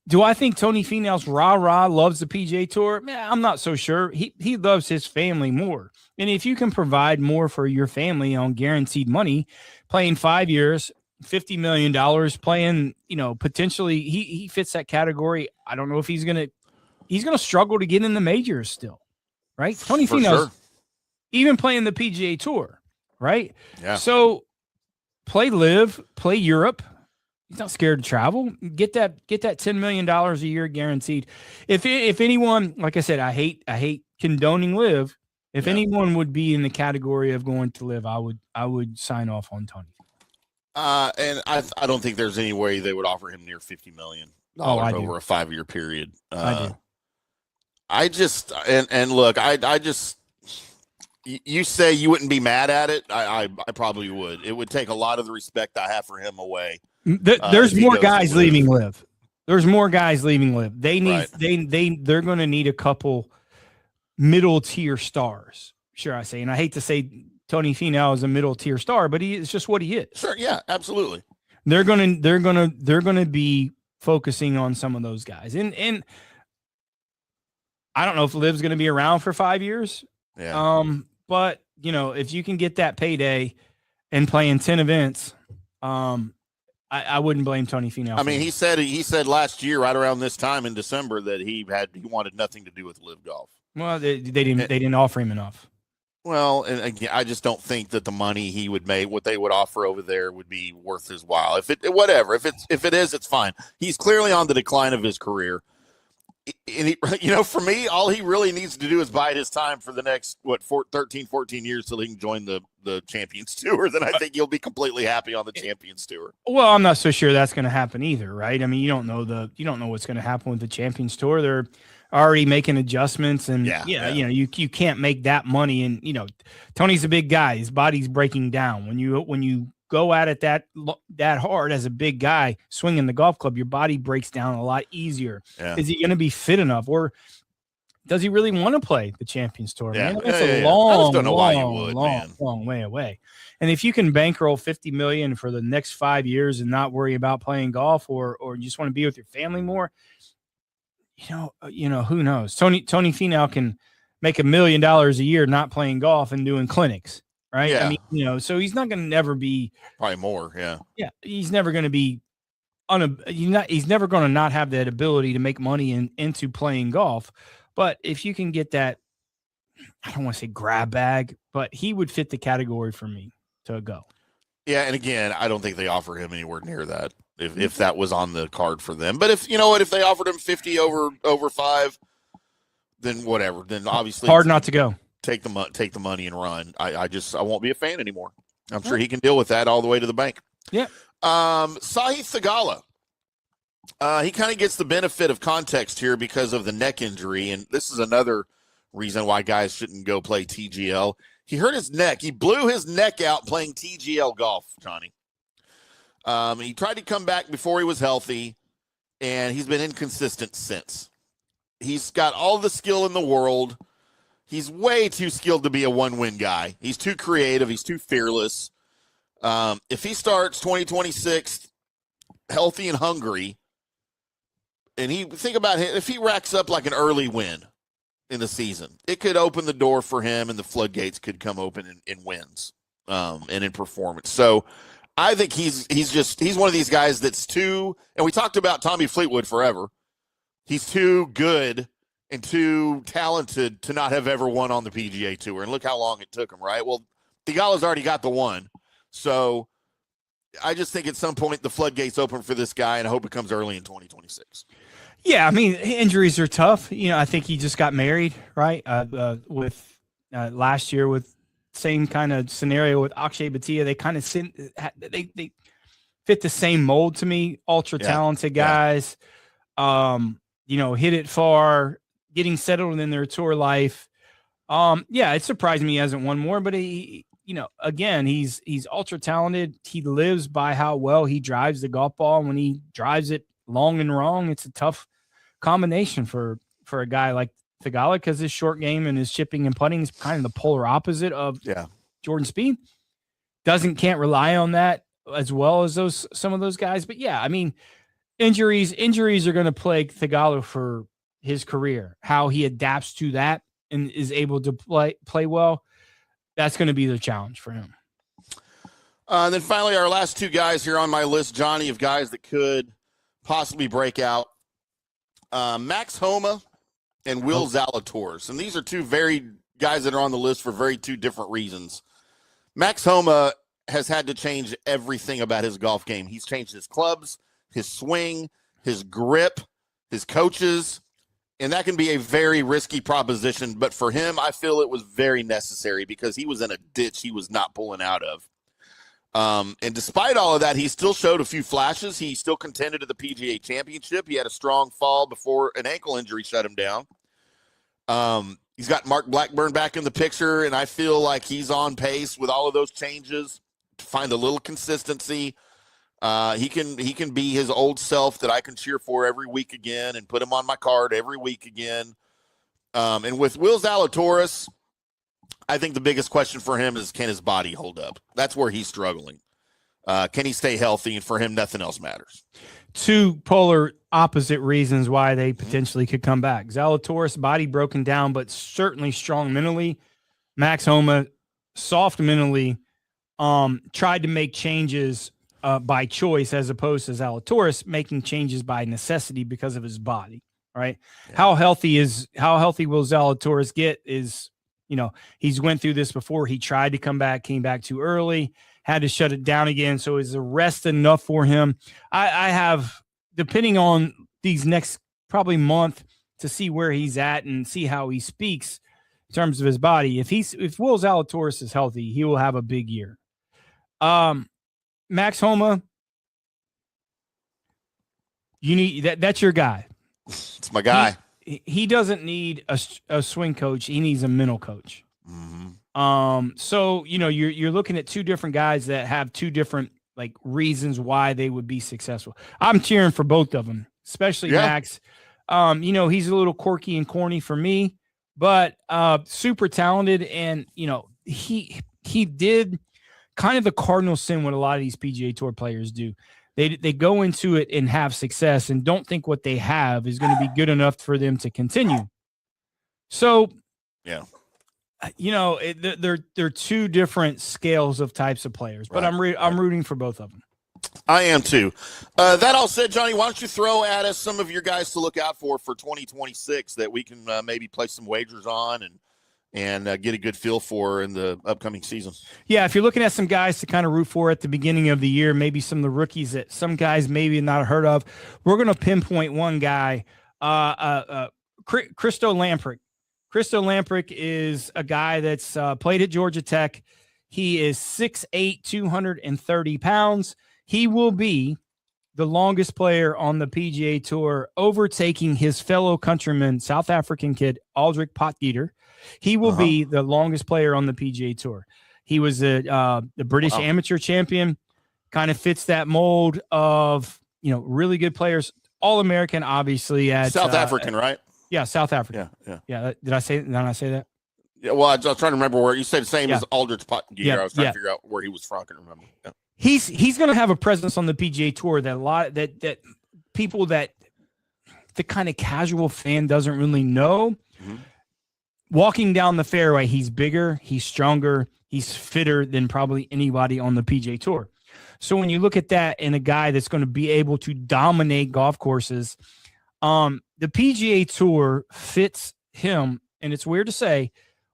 Do I think Tony Finau's rah-rah loves the PGA Tour? I'm not so sure. He loves his family more. And if you can provide more for your family on guaranteed money, playing 5 years, $50 million, playing, potentially he fits that category. I don't know if he's gonna struggle to get in the majors still, right? Tony Finau's even playing the PGA Tour, right? Yeah. So play LIV, play Europe. He's not scared to travel. Get that $10 million a year guaranteed. If anyone, like I said, I hate condoning LIV. If anyone would be in the category of going to LIV, I would sign off on Tony. And I don't think there's any way they would offer him near $50 million over a 5-year period. I do. I just look, I just. You say you wouldn't be mad at it. I probably would. It would take a lot of the respect I have for him away. There's more guys leaving LIV. There's more guys leaving LIV. They need they're going to need a couple middle tier stars. Sure, I say, and I hate to say Tony Finau is a middle tier star, but it's just what he is. Sure, yeah, absolutely. They're gonna be focusing on some of those guys, and I don't know if LIV's going to be around for 5 years. Yeah. But if you can get that payday and playing 10 events, I wouldn't blame Tony Finau. I mean, he said last year, right around this time in December, that he wanted nothing to do with LIV Golf. Well, they didn't offer him enough. Well, and again, I just don't think that the money he would make, what they would offer over there, would be worth his while. If it is, it's fine. He's clearly on the decline of his career. And for me, all he really needs to do is bide his time for the next 13, 14 years till he can join the Champions Tour. Then I think he'll be completely happy on the Champions Tour. Well, I'm not so sure that's going to happen either, right? I mean, you don't know what's going to happen with the Champions Tour. They're already making adjustments, and you can't make that money. And Tony's a big guy; his body's breaking down. When you go at it that hard as a big guy swinging the golf club, your body breaks down a lot easier. Yeah. Is he going to be fit enough, or does he really want to play the Champions Tour? Yeah. Man, that's a long way away. And if you can bankroll $50 million for the next 5 years and not worry about playing golf, or you just want to be with your family more, who knows? Tony Finau can make $1 million a year not playing golf and doing clinics. Right. Yeah. I mean, so he's not going to never be probably more. Yeah. Yeah. He's never going to be he's never going to not have that ability to make money into playing golf. But if you can get that, I don't want to say grab bag, but he would fit the category for me to go. Yeah. And again, I don't think they offer him anywhere near that if that was on the card for them. But if they offered him 50 over 5, then whatever. Then obviously hard not to go. Take the money and run. I won't be a fan anymore. I'm sure he can deal with that all the way to the bank. Yeah. Sahith Theegala. He kind of gets the benefit of context here because of the neck injury, and this is another reason why guys shouldn't go play TGL. He hurt his neck. He blew his neck out playing TGL golf, Johnny. He tried to come back before he was healthy, and he's been inconsistent since. He's got all the skill in the world. He's way too skilled to be a one-win guy. He's too creative. He's too fearless. If he starts 2026 healthy and hungry, and think about it, if he racks up like an early win in the season, it could open the door for him, and the floodgates could come open in wins and in performance. So I think he's one of these guys that's too, and we talked about Tommy Fleetwood forever. He's too good and too talented to not have ever won on the PGA Tour. And look how long it took him, right? Well, Theegala's already got the one. So I just think at some point the floodgates open for this guy, and I hope it comes early in 2026. Yeah, I mean, injuries are tough. I think he just got married, right? With last year with same kind of scenario with Akshay Bhatia. They kind of they fit the same mold to me. Ultra talented guys, hit it far, getting settled in their tour life. It surprised me he hasn't won more, but again, he's ultra talented. He lives by how well he drives the golf ball. And when he drives it long and wrong, it's a tough combination for a guy like Theegala, because his short game and his chipping and putting is kind of the polar opposite of Jordan Spieth. Can't rely on that as well as some of those guys. But yeah, I mean, injuries are going to plague Theegala for his career. How he adapts to that and is able to play well, that's going to be the challenge for him. And then finally, our last two guys here on my list, Johnny, of guys that could possibly break out. Max Homa and Will Zalatoris. And these are two very guys that are on the list for very two different reasons. Max Homa has had to change everything about his golf game. He's changed his clubs, his swing, his grip, his coaches, and that can be a very risky proposition. But for him, I feel it was very necessary because he was in a ditch he was not pulling out of. And despite all of that, he still showed a few flashes. He still contended at the PGA Championship. He had a strong fall before an ankle injury shut him down. He's got Mark Blackburn back in the picture, and I feel like he's on pace with all of those changes to find a little consistency. He can be his old self that I can cheer for every week again and put him on my card every week again. And with Will Zalatoris, I think the biggest question for him is, can his body hold up? That's where he's struggling. Can he stay healthy? And for him, nothing else matters. Two polar opposite reasons why they potentially could come back. Zalatoris, body broken down, but certainly strong mentally. Max Homa, soft mentally, tried to make changes by choice as opposed to Zalatoris making changes by necessity because of his body, right? Yeah. How healthy will Zalatoris get is, he's went through this before. He tried to come back, came back too early, had to shut it down again. So is the rest enough for him? I have, depending on these next probably month, to see where he's at and see how he speaks in terms of his body. If Will Zalatoris is healthy, he will have a big year. Max Homa, you need that's your guy. It's my guy. He doesn't need a swing coach. He needs a mental coach. Mm-hmm. So, you're looking at two different guys that have two different reasons why they would be successful. I'm cheering for both of them, especially Max. He's a little quirky and corny for me, but super talented. And, he did kind of the cardinal sin what a lot of these PGA Tour players do. They go into it and have success and don't think what they have is going to be good enough for them to continue. So, they're two different scales of types of players, but I'm rooting for both of them. I am too. That all said, Johnny, why don't you throw at us some of your guys to look out for 2026 that we can maybe place some wagers on and get a good feel for in the upcoming season. Yeah, if you're looking at some guys to kind of root for at the beginning of the year, maybe some of the rookies that some guys maybe not heard of, we're going to pinpoint one guy, Christo Lamprecht. Christo Lamprecht is a guy that's played at Georgia Tech. He is 6'8", 230 pounds. He will be the longest player on the PGA Tour, overtaking his fellow countryman, South African kid, Aldrich Potgieter. He will be the longest player on the PGA Tour. He was the British amateur champion, kind of fits that mold of, really good players. All-American, obviously. At South African, right? Yeah, South African. Yeah. Did I say that? Yeah, well, I was trying to remember where you said the same as Aldrich Potgieter. I was trying to figure out where he was from. I can remember. Yeah. He's going to have a presence on the PGA Tour that people that the kind of casual fan doesn't really know. Mm-hmm. Walking down the fairway, he's bigger, he's stronger, he's fitter than probably anybody on the PGA Tour. So when you look at that and a guy that's going to be able to dominate golf courses, the PGA Tour fits him, and it's weird to say,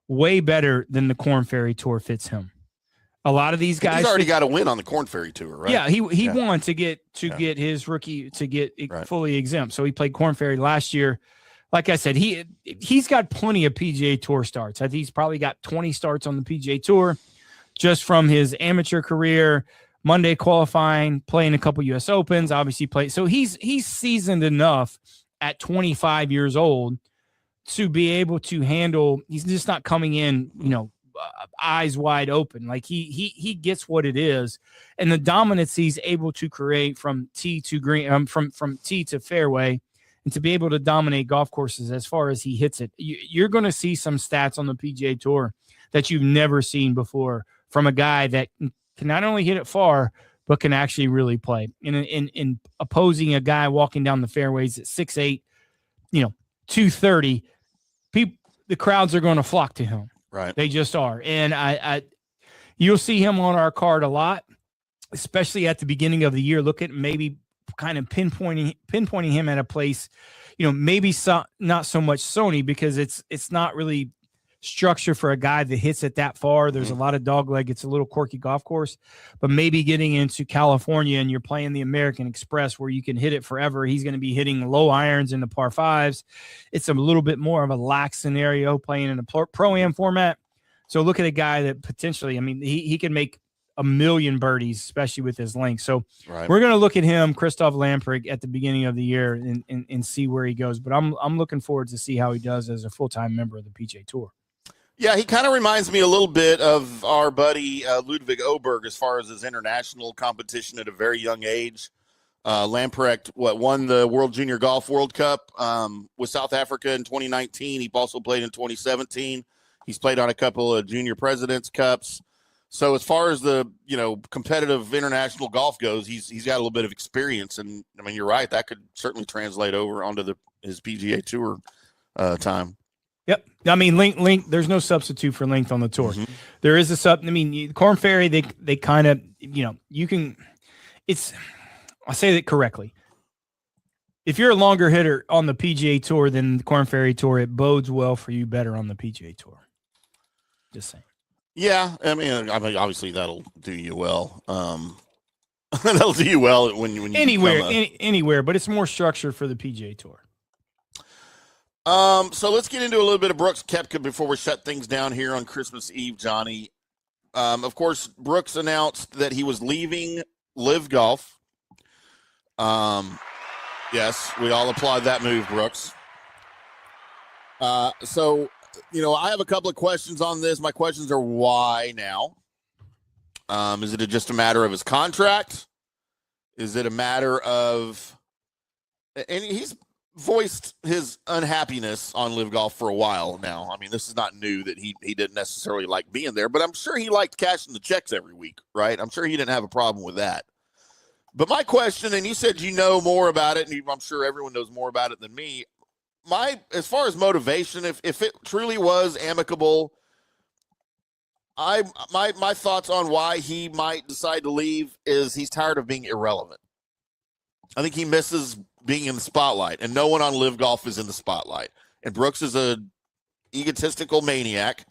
way better than the Korn Ferry Tour fits him. A lot of these guys he's already got a win on the Korn Ferry Tour, right? Yeah, he won to get his rookie to get fully exempt. So he played Korn Ferry last year. Like I said, he's got plenty of PGA Tour starts. I think he's probably got 20 starts on the PGA Tour just from his amateur career, Monday qualifying, playing a couple U.S. Opens, obviously played. So he's seasoned enough at 25 years old to be able to handle. He's just not coming in, eyes wide open. Like he gets what it is, and the dominance he's able to create from tee to green, from tee to fairway, and to be able to dominate golf courses as far as he hits it. You're going to see some stats on the PGA Tour that you've never seen before from a guy that can not only hit it far, but can actually really play. In opposing a guy walking down the fairways at 6'8", 230, the crowds are going to flock to him. Right. They just are. And you'll see him on our card a lot, especially at the beginning of the year. Look at maybe kind of pinpointing him at a place, maybe not so much Sony, because it's not really structured for a guy that hits it that far. There's a lot of dogleg. It's a little quirky golf course, but maybe getting into California and you're playing the American Express where you can hit it forever. He's going to be hitting low irons in the par fives. It's a little bit more of a lax scenario playing in a pro-am format. So look at a guy that potentially, he can make a million birdies, especially with his length. So we're going to look at him, Christoph Lamprecht, at the beginning of the year and see where he goes. But I'm looking forward to see how he does as a full-time member of the PGA Tour. Yeah, he kind of reminds me a little bit of our buddy Ludwig Oberg as far as his international competition at a very young age. Lamprecht won the World Junior Golf World Cup with South Africa in 2019. He also played in 2017. He's played on a couple of Junior Presidents Cups. So as far as the competitive international golf goes, he's got a little bit of experience, and you're right, that could certainly translate over onto his PGA Tour time. Yep. Length, there's no substitute for length on the tour. Mm-hmm. There is Korn Ferry, they kind of, I'll say that correctly. If you're a longer hitter on the PGA Tour than the Korn Ferry Tour, it bodes well for you better on the PGA Tour. Just saying. Yeah. Obviously that'll do you well. That'll do you well when you anywhere, but it's more structured for the PGA Tour. So let's get into a little bit of Brooks Koepka before we shut things down here on Christmas Eve, Johnny. Of course, Brooks announced that he was leaving LIV Golf. Yes, we all applaud that move, Brooks. So, I have a couple of questions on this. My questions are why now? Is it just a matter of his contract? Is it a matter of, and he's voiced his unhappiness on LIV Golf for a while now. This is not new that he didn't necessarily like being there, but I'm sure he liked cashing the checks every week, right? I'm sure he didn't have a problem with that. But my question, and you said you know more about it, and I'm sure everyone knows more about it than me. As far as motivation, if it truly was amicable, my thoughts on why he might decide to leave is he's tired of being irrelevant. I think he misses being in the spotlight, and no one on LIV Golf is in the spotlight. And Brooks is a egotistical maniac,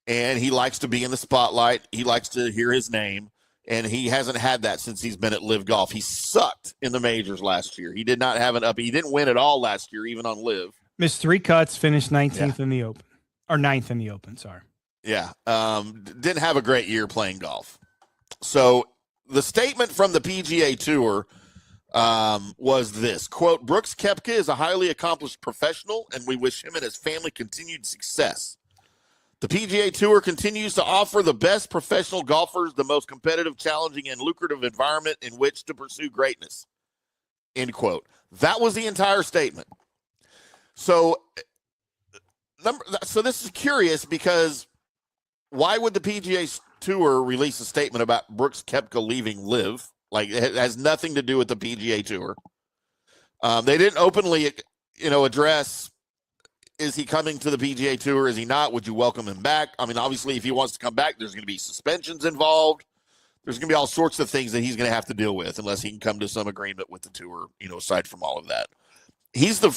and he likes to be in the spotlight. He likes to hear his name, and he hasn't had that since he's been at LIV Golf. He sucked in the majors last year. He did not have an up. He didn't win at all last year, even on LIV. Missed 3 cuts, finished 19th in the Open, or 9th in the Open. Sorry. Yeah, didn't have a great year playing golf. So the statement from the PGA Tour was this, quote, Brooks Koepka is a highly accomplished professional, and we wish him and his family continued success. The PGA Tour continues to offer the best professional golfers the most competitive, challenging, and lucrative environment in which to pursue greatness, end quote. That was the entire statement. So this is curious because why would the PGA Tour release a statement about Brooks Koepka leaving LIV? Like, it has nothing to do with the PGA Tour. They didn't openly, address, is he coming to the PGA Tour? Is he not? Would you welcome him back? Obviously, if he wants to come back, there's going to be suspensions involved. There's going to be all sorts of things that he's going to have to deal with unless he can come to some agreement with the tour, aside from all of that. He's the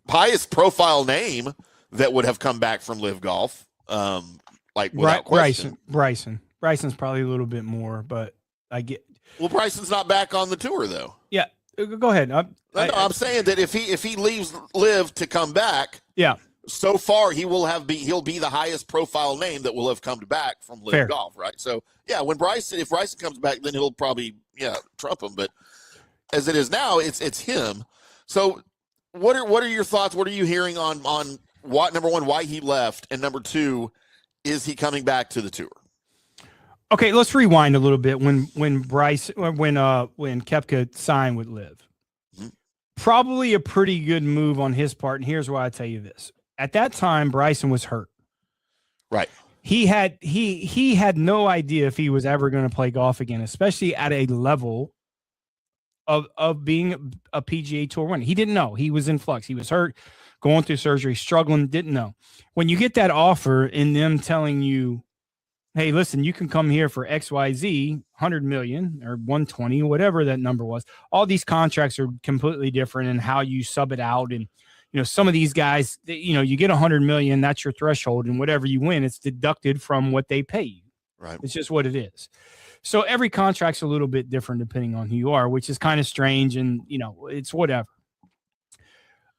highest profile name that would have come back from LIV Golf, without question. Bryson. Bryson's probably a little bit more, but I get. Well, Bryson's not back on the tour though. Yeah, go ahead. I'm saying that if he leaves LIV to come back, yeah. So far he'll be the highest profile name that will have come back from LIV Golf, right? So yeah, if Bryson comes back, then he'll probably trump him. But as it is now, it's him. So what are your thoughts? What are you hearing on what, number one, why he left, and number two, is he coming back to the tour? Okay, let's rewind a little bit. When Koepka signed with LIV, probably a pretty good move on his part. And here's why I tell you this: at that time, Bryson was hurt. Right. He had no idea if he was ever going to play golf again, especially at a level of being a PGA Tour winner. He didn't know. He was in flux. He was hurt, going through surgery, struggling, didn't know. When you get that offer and them telling you, hey, listen, you can come here for XYZ, 100 million or 120, whatever that number was. All these contracts are completely different in how you sub it out. And, some of these guys, you get 100 million, that's your threshold. And whatever you win, it's deducted from what they pay you. Right. It's just what it is. So every contract's a little bit different depending on who you are, which is kind of strange. And, it's whatever.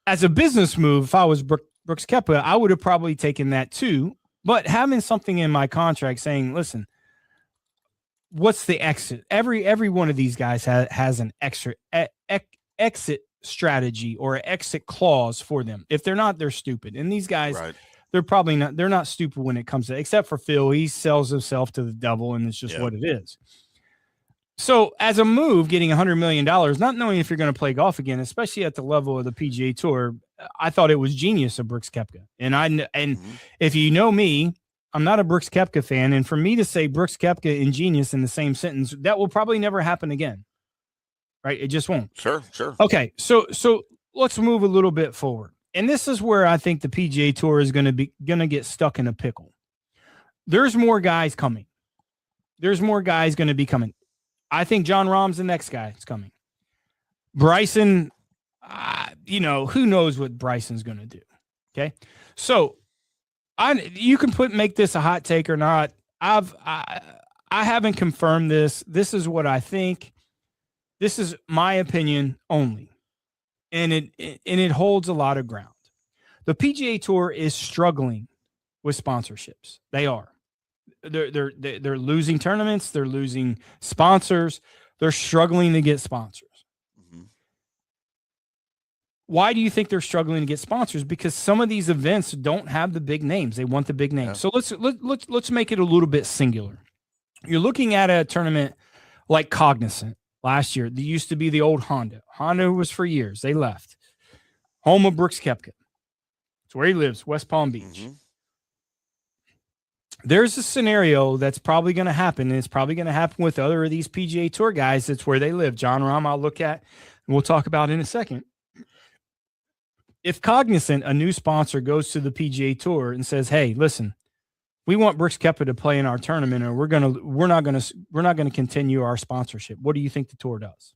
As a business move, if I was Brooks Koepka, I would have probably taken that too. But having something in my contract saying, listen, what's the exit? Every one of these guys has an extra exit strategy or an exit clause for them. If they're not, they're stupid. And these guys, they're probably not. They're not stupid when it comes to, except for Phil. He sells himself to the devil, and it's just what it is. So as a move, getting $100 million, not knowing if you're going to play golf again, especially at the level of the PGA Tour, I thought it was genius of Brooks Koepka. And if you know me, I'm not a Brooks Koepka fan. And for me to say Brooks Koepka and genius in the same sentence, that will probably never happen again. Right? It just won't. Sure. Okay. So let's move a little bit forward. And this is where I think the PGA Tour is going to get stuck in a pickle. There's more guys coming. There's more guys going to be coming. I think Jon Rahm's the next guy that's coming. Bryson, who knows what Bryson's going to do. Okay. So you can make this a hot take or not. I haven't confirmed this. This is what I think. This is my opinion only. And it holds a lot of ground. The PGA Tour is struggling with sponsorships. They are. They're losing tournaments. They're losing sponsors. They're struggling to get sponsors. Mm-hmm. Why do you think they're struggling to get sponsors? Because some of these events don't have the big names. They want the big names. So let's make it a little bit singular. You're looking at a tournament like Cognizant last year. They used to be the old Honda. Honda was for years. They left. Home of Brooks Koepka. It's where he lives, West Palm Beach. Mm-hmm. There's a scenario that's probably going to happen, and it's probably going to happen with other of these PGA Tour guys. That's where they live. Jon Rahm, I'll look at, and we'll talk about in a second. If Cognizant, a new sponsor, goes to the PGA Tour and says, "Hey, listen, we want Brooks Koepka to play in our tournament, or we're not going to continue our sponsorship," what do you think the tour does?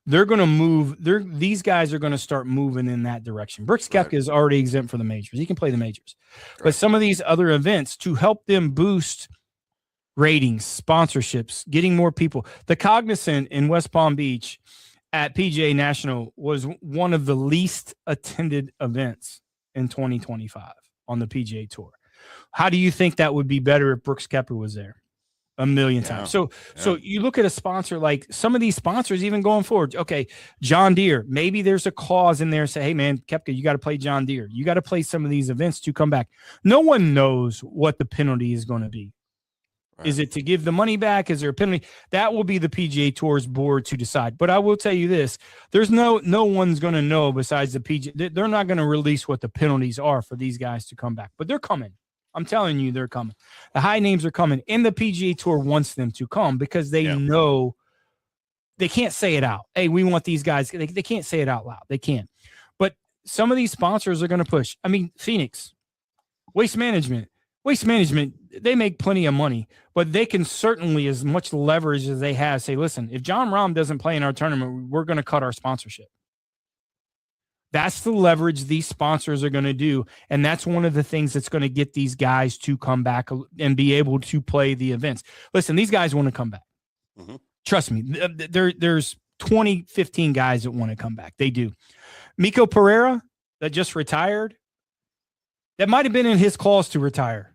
They're going to move. These guys are going to start moving in that direction. Brooks Koepka is already exempt for the majors. He can play the majors. Right. But some of these other events, to help them boost ratings, sponsorships, getting more people. The Cognizant in West Palm Beach at PGA National was one of the least attended events in 2025 on the PGA Tour. How do you think that would be better if Brooks Koepka was there? A million times. So you look at a sponsor, like some of these sponsors even going forward. Okay, John Deere, maybe there's a clause in there say, hey man, Koepka, you got to play John Deere. You got to play some of these events to come back. No one knows what the penalty is going to be. Right. Is it to give the money back? Is there a penalty? That will be the PGA Tour's board to decide. But I will tell you this, there's no one's going to know besides the PGA. They're not going to release what the penalties are for these guys to come back, but they're coming. I'm telling you, they're coming. The high names are coming, and the PGA Tour wants them to come because they know they can't say it out. Hey, we want these guys. They can't say it out loud. They can't. But some of these sponsors are going to push. I mean, Phoenix, Waste Management, they make plenty of money, but they can certainly, as much leverage as they have, say, listen, if Jon Rahm doesn't play in our tournament, we're going to cut our sponsorship. That's the leverage these sponsors are going to do. And that's one of the things that's going to get these guys to come back and be able to play the events. Listen, these guys want to come back. Mm-hmm. Trust me. There's 20, 15 guys that want to come back. They do. Miko Pereira, that just retired, that might have been in his clause to retire,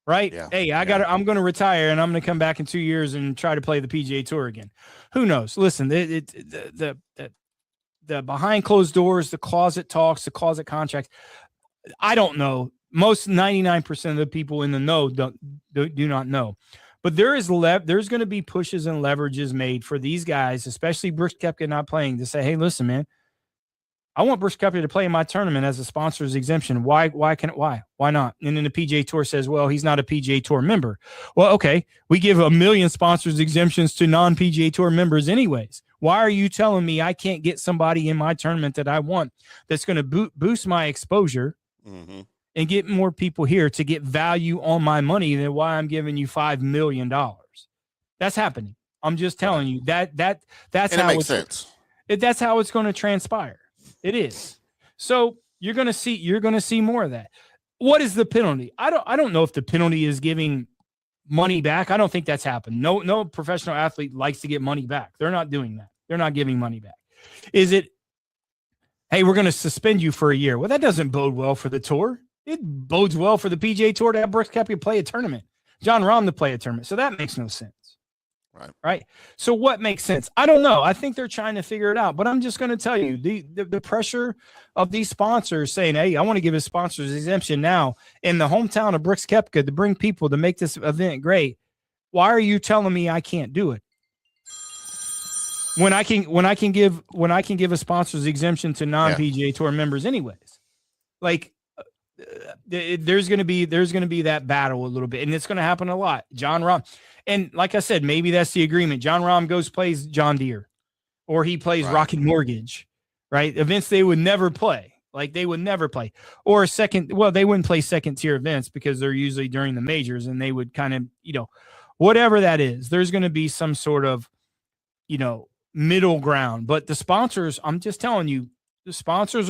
right? Yeah. Hey, I'm going to retire and I'm going to come back in 2 years and try to play the PGA Tour again. Who knows? Listen, the behind closed doors, the closet talks, the closet contracts. I don't know. Most 99% of the people in the know do not know. But there's going to be pushes and leverages made for these guys, especially Brooks Koepka not playing, to say, hey, listen, man, I want Brooks Koepka to play in my tournament as a sponsor's exemption. Why not? And then the PGA Tour says, well, he's not a PGA Tour member. Well, okay, we give 1 million sponsors exemptions to non-PGA Tour members anyways. Why are you telling me I can't get somebody in my tournament that I want that's going to boost my exposure and get more people here to get value on my money than why I'm giving you $5 million? That's happening. I'm just telling you that's and how it makes sense. That's how it's going to transpire. It is. So you're going to see more of that. What is the penalty? I don't know if the penalty is giving money back. I don't think that's happened. No professional athlete likes to get money back. They're not doing that. They're not giving money back. Is it, hey, we're going to suspend you for a year? Well, that doesn't bode well for the tour. It bodes well for the PGA Tour to have Brooks Koepka play a tournament, Jon Rahm to play a tournament. So that makes no sense. Right. So what makes sense? I don't know. I think they're trying to figure it out, but I'm just going to tell you the pressure of these sponsors saying, hey, I want to give a sponsor's exemption now in the hometown of Brooks Koepka to bring people to make this event great. Why are you telling me I can't do it? When I can give a sponsor's exemption to non-PGA Tour members anyways. Like there's going to be that battle a little bit, and it's going to happen a lot. Jon Rahm. And like I said, maybe that's the agreement. Jon Rahm plays John Deere, or he plays Rocket Mortgage, right? Events they would never play. Like they would never play. Or they wouldn't play second tier events because they're usually during the majors, and they would kind of, whatever that is, there's going to be some sort of, middle ground. But the sponsors, I'm just telling you, the sponsors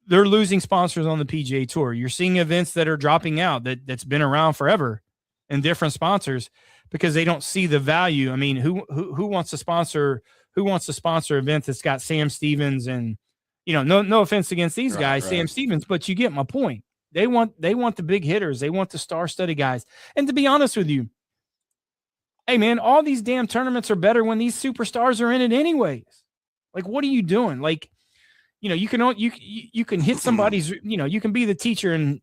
they're losing sponsors on the PGA Tour. You're seeing events that are dropping out that's been around forever and different sponsors because they don't see the value. I mean, who wants to sponsor an event that's got Sam Stevens and, no offense against these guys, Sam Stevens, but you get my point. They want the big hitters. They want the star-studded guys. And to be honest with you, hey man, all these damn tournaments are better when these superstars are in it anyways. Like, what are you doing? Like, you can hit somebody's, you can be the teacher and,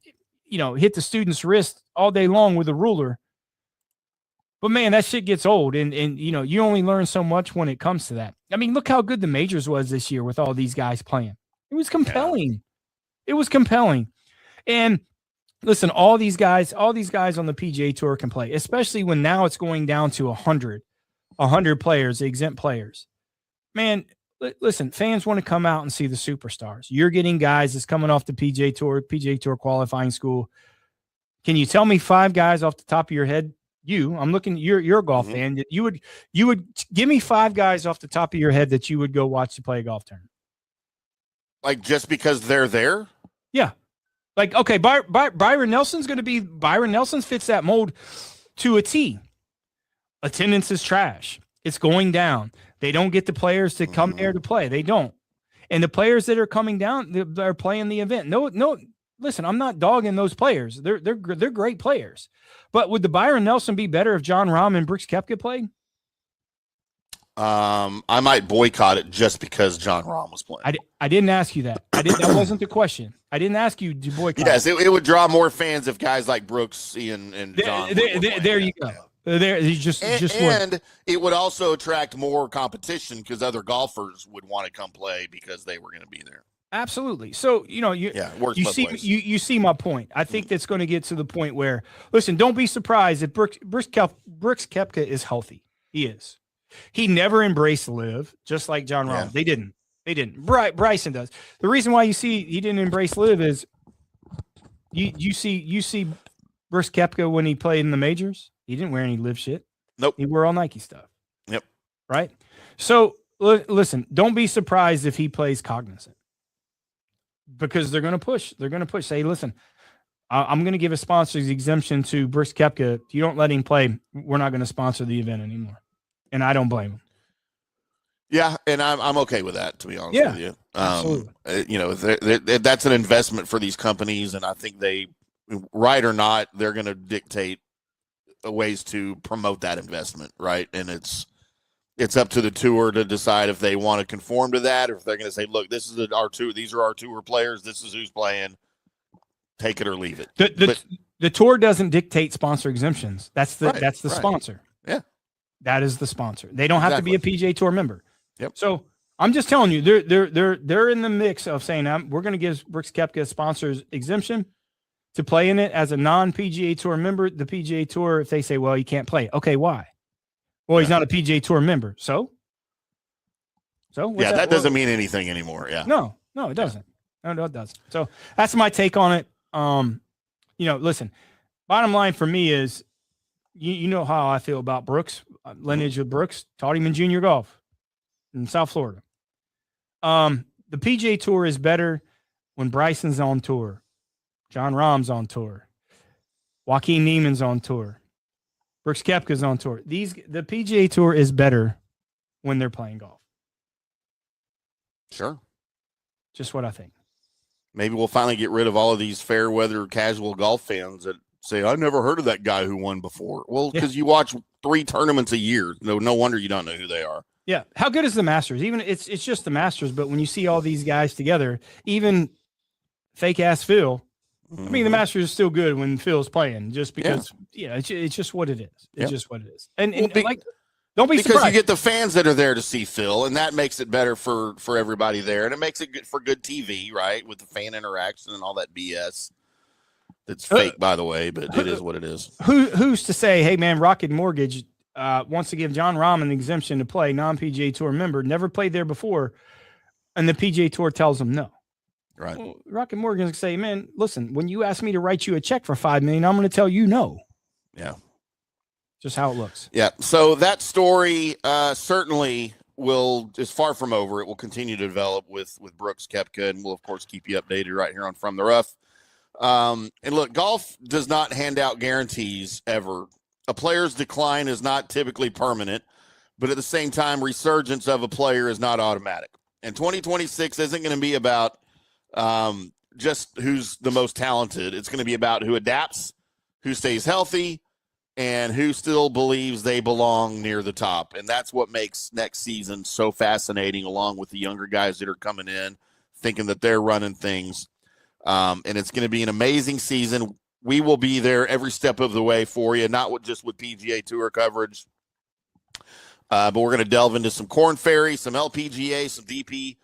hit the student's wrist all day long with a ruler. But man, that shit gets old. And you only learn so much when it comes to that. I mean, look how good the majors was this year with all these guys playing. It was compelling. Yeah. It was compelling. And listen, all these guys on the PGA Tour can play, especially when now it's going down to 100 players, exempt players. Man, listen, fans want to come out and see the superstars. You're getting guys that's coming off the PGA Tour qualifying school. Can you tell me 5 guys off the top of your head? I'm looking, you're a golf fan. You would give me 5 guys off the top of your head that you would go watch to play a golf tournament. Like just because they're there? Yeah. Like, okay, Byron Nelson's fits that mold to a T. Attendance is trash. It's going down. They don't get the players to come there to play. They don't. And the players that are coming down, they're playing the event. No, listen, I'm not dogging those players. They're great players. But would the Byron Nelson be better if Jon Rahm and Brooks Koepka played? I might boycott it just because Jon Rahm was playing. I didn't ask you that. That wasn't the question. I didn't ask you to boycott. Yes, it would draw more fans if guys like Brooks and John. There you go. There, and it would also attract more competition because other golfers would want to come play because they were going to be there. Absolutely. So you see my point. I think that's going to get to the point where, listen, don't be surprised if Brooks Koepka is healthy. He is. He never embraced LIV, just like Jon Rahm. Yeah. They didn't. Bryson does. The reason why you see he didn't embrace LIV is you see Brooks Koepka when he played in the majors. He didn't wear any LIV shit. Nope. He wore all Nike stuff. Yep. Right. So listen, don't be surprised if he plays cognizant, because they're going to push. They're going to push. Say, listen, I'm going to give a sponsor's exemption to Brooks Koepka. If you don't let him play, we're not going to sponsor the event anymore. And I don't blame him. Yeah, and I'm okay with that, to be honest with you. Absolutely. You know, that's an investment for these companies, and I think they, right or not, they're going to dictate ways to promote that investment, right? And it's up to the tour to decide if they want to conform to that, or if they're going to say, look, this is our tour. These are our tour players. This is who's playing. Take it or leave it. The tour doesn't dictate sponsor exemptions. That's the Right. sponsor. Yeah. That is the sponsor. They don't have to be a PGA Tour member. Yep. So I'm just telling you, they're in the mix of saying we're going to give Brooks Koepka a sponsor's exemption to play in it as a non-PGA Tour member. The PGA Tour, if they say, well, you can't play. Okay, why? Well, he's not a PGA Tour member. So yeah, that doesn't mean anything anymore. Yeah. No, it doesn't. No, it doesn't. So that's my take on it. You know, listen, bottom line for me is, you know how I feel about Brooks, lineage of Brooks, taught him in junior golf in South Florida. The PGA Tour is better when Bryson's on tour, John Rahm's on tour, Joaquin Neiman's on tour, Brooks Koepka's on tour. The PGA Tour is better when they're playing golf. Sure. Just what I think. Maybe we'll finally get rid of all of these fair weather casual golf fans that say, I never heard of that guy who won before. Well, because you watch 3 tournaments a year. No wonder you don't know who they are. Yeah. How good is the Masters? Even it's just the Masters, but when you see all these guys together, even fake ass Phil, I mean, the Masters is still good when Phil's playing, just because, it's just what it is. It's just what it is. And don't be because surprised. you get the fans that are there to see Phil, and that makes it better for everybody there, and it makes it good for good TV, right? With the fan interaction and all that BS. That's fake, by the way, but it is what it is. Who's to say, hey man, Rocket Mortgage wants to give John Rahm an exemption to play, non-PGA Tour member, never played there before, and the PGA Tour tells him no. Right. Well, Rocket Mortgage can say, man, listen, when you ask me to write you a check for $5 million, I'm going to tell you no. Yeah. Just how it looks. Yeah. So that story certainly is far from over. It will continue to develop with Brooks Koepka, and we'll of course keep you updated right here on From the Rough. And look, golf does not hand out guarantees ever. A player's decline is not typically permanent, but at the same time, resurgence of a player is not automatic. And 2026 isn't going to be about just who's the most talented. It's going to be about who adapts, who stays healthy, and who still believes they belong near the top. And that's what makes next season so fascinating, along with the younger guys that are coming in, thinking that they're running things. And it's going to be an amazing season. We will be there every step of the way for you, not just with PGA Tour coverage, but we're going to delve into some Korn Ferry, some LPGA, some DP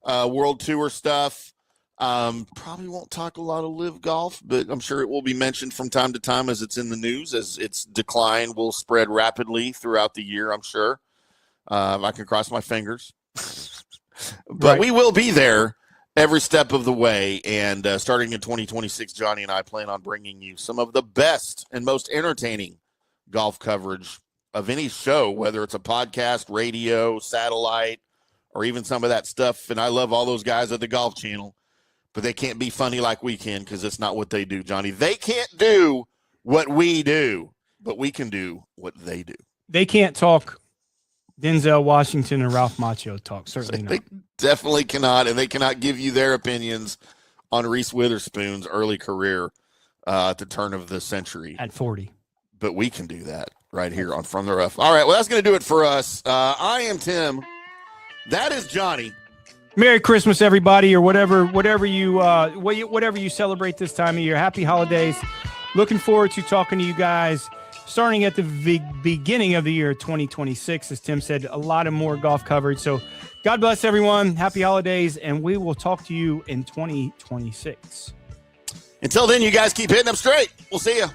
World Tour stuff. Probably won't talk a lot of LIV Golf, but I'm sure it will be mentioned from time to time as it's in the news, as its decline will spread rapidly throughout the year, I'm sure. I can cross my fingers. But we will be there every step of the way, and starting in 2026, Johnny and I plan on bringing you some of the best and most entertaining golf coverage of any show, whether it's a podcast, radio, satellite, or even some of that stuff. And I love all those guys at the Golf Channel, but they can't be funny like we can, because it's not what they do, Johnny. They can't do what we do, but we can do what they do. They can't talk Denzel Washington and Ralph Macchio talk. Certainly not. They definitely cannot, and they cannot give you their opinions on Reese Witherspoon's early career at the turn of the century. At 40. But we can do that right here on From the Rough. All right, well, that's going to do it for us. I am Tim. That is Johnny. Merry Christmas, everybody, or whatever you celebrate this time of year. Happy holidays. Looking forward to talking to you guys starting at the beginning of the year 2026. As Tim said, a lot of more golf coverage. So God bless everyone. Happy holidays, and we will talk to you in 2026. Until then, you guys keep hitting them straight. We'll see you.